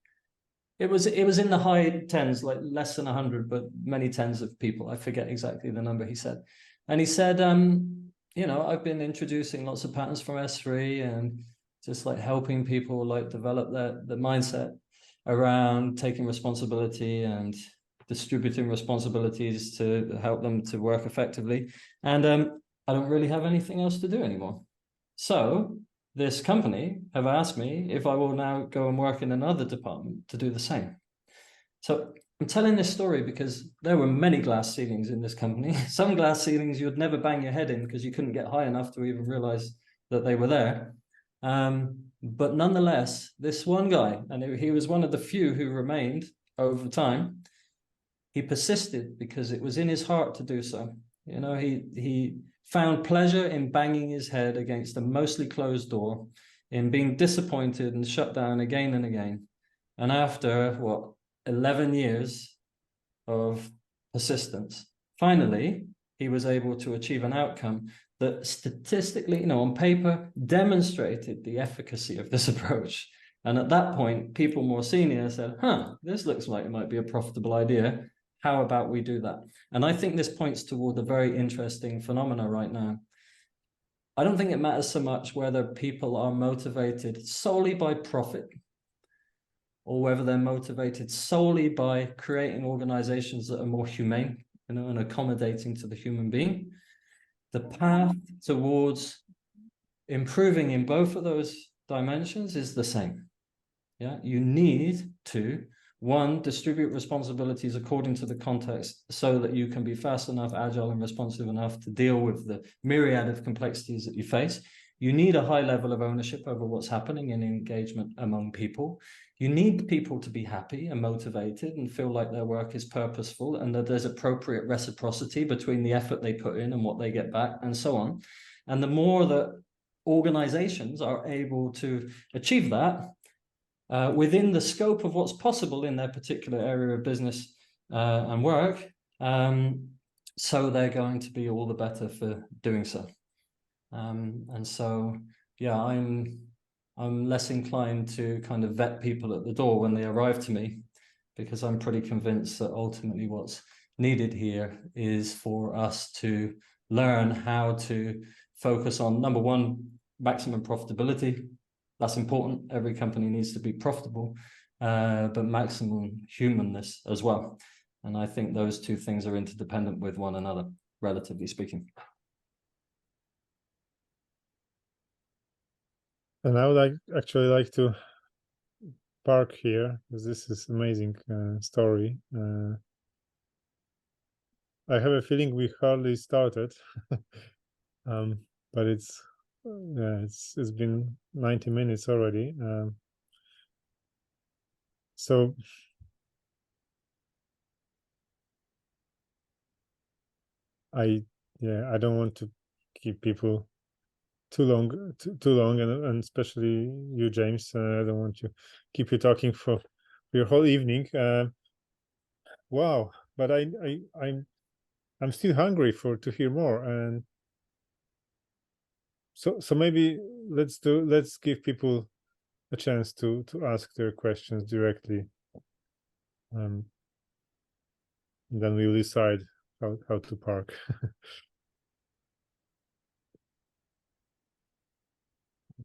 It was in the high tens, like less than 100, but many tens of people. I forget exactly the number he said. And he said, I've been introducing lots of patterns from S3 and just like helping people like develop the mindset around taking responsibility and distributing responsibilities to help them to work effectively. And I don't really have anything else to do anymore. So this company have asked me if I will now go and work in another department to do the same. So I'm telling this story because there were many glass ceilings in this company. Some glass ceilings you'd never bang your head in because you couldn't get high enough to even realize that they were there. But nonetheless, this one guy, and he was one of the few who remained over time, he persisted because it was in his heart to do so. You know, he found pleasure in banging his head against a mostly closed door, in being disappointed and shut down again and again. And after, 11 years of persistence, finally, he was able to achieve an outcome that statistically, on paper, demonstrated the efficacy of this approach. And at that point, people more senior said, this looks like it might be a profitable idea. How about we do that? And I think this points toward a very interesting phenomena right now. I don't think it matters so much whether people are motivated solely by profit or whether they're motivated solely by creating organizations that are more humane, and accommodating to the human being. The path towards improving in both of those dimensions is the same. Yeah, you need to, one, distribute responsibilities according to the context so that you can be fast enough, agile, and responsive enough to deal with the myriad of complexities that you face. You need a high level of ownership over what's happening in engagement among people. You need people to be happy and motivated and feel like their work is purposeful and that there's appropriate reciprocity between the effort they put in and what they get back, and so on. And the more that organizations are able to achieve that, within the scope of what's possible in their particular area of business and work, so they're going to be all the better for doing so. And so yeah, I'm less inclined to kind of vet people at the door when they arrive to me, because I'm pretty convinced that ultimately what's needed here is for us to learn how to focus on, number one, maximum profitability. That's important. Every company needs to be profitable, but maximum humanness as well. And I think those two things are interdependent with one another, relatively speaking. And I would actually like to park here, because this is amazing story. I have a feeling we hardly started, but it's been 90 minutes already. So I don't want to keep people too long, and especially you, James. I don't want to keep you talking for your whole evening. Wow, but I'm still hungry to hear more, and so maybe let's give people a chance to ask their questions directly, and then we'll decide how to park.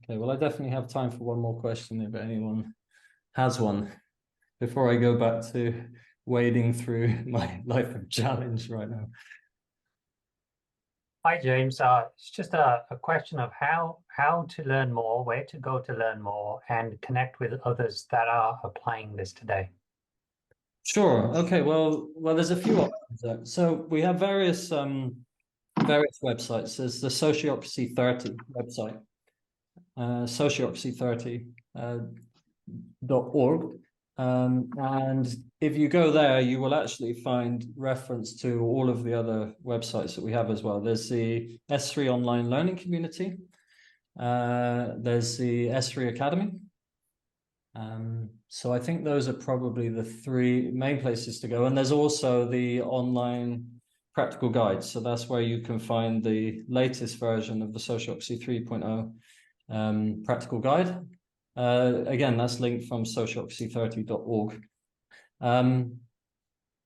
Okay, well, I definitely have time for one more question if anyone has one, before I go back to wading through my life of challenge right now. Hi, James. It's just a question of how to learn more, where to go to learn more, and connect with others that are applying this today. Sure. Okay. Well, there's a few options there. So we have various websites. There's the Sociocracy 30 website, sociocracy30.org. And if you go there, you will actually find reference to all of the other websites that we have as well. There's the S3 Online Learning Community. There's the S3 Academy. So I think those are probably the three main places to go. And there's also the online practical guides. So that's where you can find the latest version of the Sociocracy 3.0 practical guide. Again, that's linked from sociocracy30.org.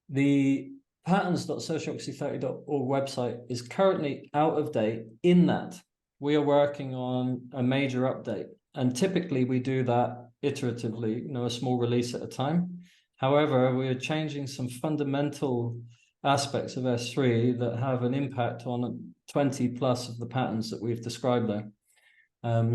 The patterns.sociocracy30.org website is currently out of date, in that we are working on a major update. And typically we do that iteratively, a small release at a time. However, we are changing some fundamental aspects of S3 that have an impact on 20 plus of the patterns that we've described there.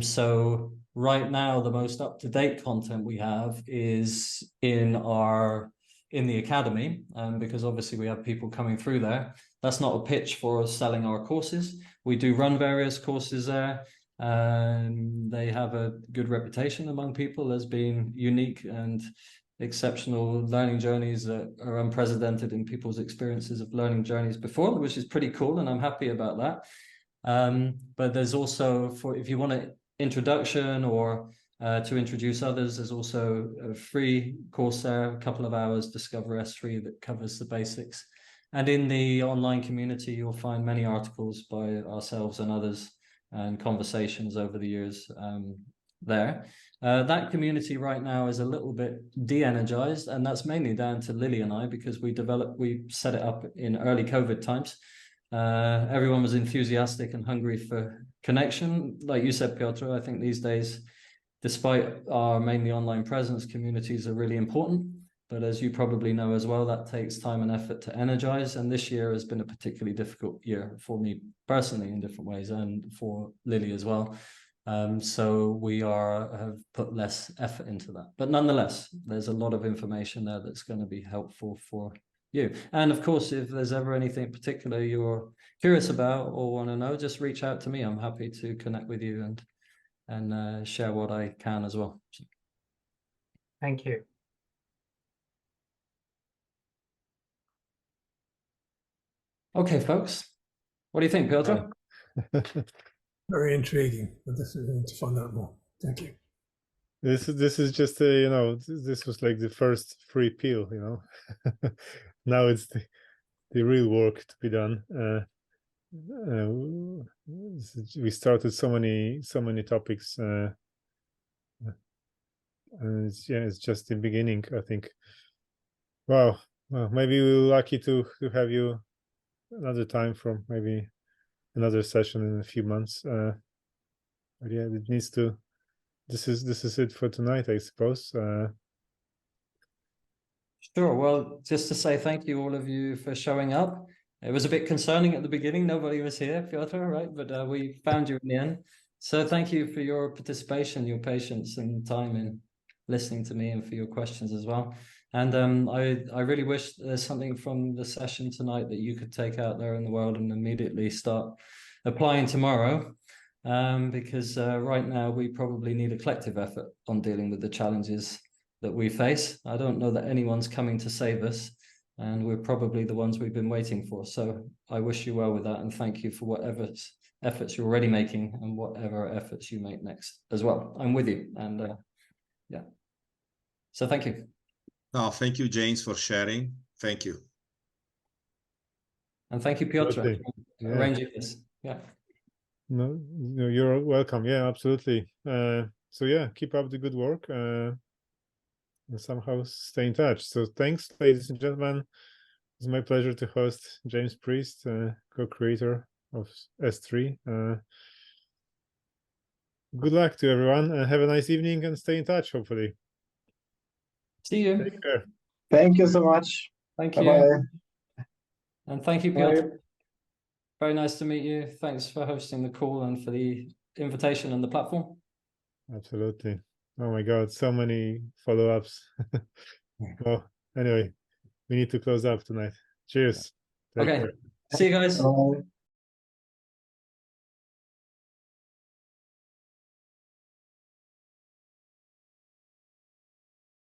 So right now, the most up-to-date content we have is in the academy, because obviously we have people coming through there. That's not a pitch for selling our courses. We do run various courses there. They have a good reputation among people as being unique and exceptional learning journeys that are unprecedented in people's experiences of learning journeys before, which is pretty cool, and I'm happy about that. But there's also, if you want an introduction or to introduce others, there's also a free course there, a couple of hours, Discover S3, that covers the basics. And in the online community, you'll find many articles by ourselves and others, and conversations over the years there. That community right now is a little bit de-energized, and that's mainly down to Lily and I, because we set it up in early COVID times. Everyone was enthusiastic and hungry for connection. Like you said, Piotr, I think these days, despite our mainly online presence, communities are really important. But as you probably know as well, that takes time and effort to energize. And this year has been a particularly difficult year for me personally in different ways, and for Lily as well. So we have put less effort into that. But nonetheless, there's a lot of information there that's going to be helpful for you. And of course, if there's ever anything particular you're curious about or want to know, just reach out to me. I'm happy to connect with you and share what I can as well. Thank you. Okay, folks. What do you think, Piotr? Very intriguing. I definitely want to find out more. Thank you. This is just a, this was like the first free peel, Now it's the real work to be done. we started so many topics, and it's just the beginning, I think. Wow. Well, maybe we're lucky to have you another time for maybe another session in a few months. But yeah, it needs to. This is it for tonight, I suppose. Sure. Well, just to say thank you, all of you, for showing up. It was a bit concerning at the beginning. Nobody was here, Piotr, right? But we found you in the end. So thank you for your participation, your patience and time in listening to me, and for your questions as well. And I really wish there's something from the session tonight that you could take out there in the world and immediately start applying tomorrow. Because right now we probably need a collective effort on dealing with the challenges that we face. I don't know that anyone's coming to save us, and we're probably the ones we've been waiting for. So I wish you well with that, and thank you for whatever efforts you're already making and whatever efforts you make next as well. I'm with you, and yeah. So thank you. No, thank you, James, for sharing. Thank you. And thank you, Piotr, for arranging this. Yeah. No, you're welcome. Yeah, absolutely. So yeah, keep up the good work. And somehow stay in touch. So thanks, ladies and gentlemen. It's my pleasure to host James Priest, co-creator of S3. Good luck to everyone, and have a nice evening, and stay in touch, hopefully. See you. Take care. Thank you so much. Thank you. Bye-bye. And thank you, Bye. Piotr. Very nice to meet you. Thanks for hosting the call and for the invitation and the platform. Absolutely. Oh my God, so many follow-ups. Well, anyway, we need to cose up tonight. Cheers. Take Okay. care. See you guys. Bye.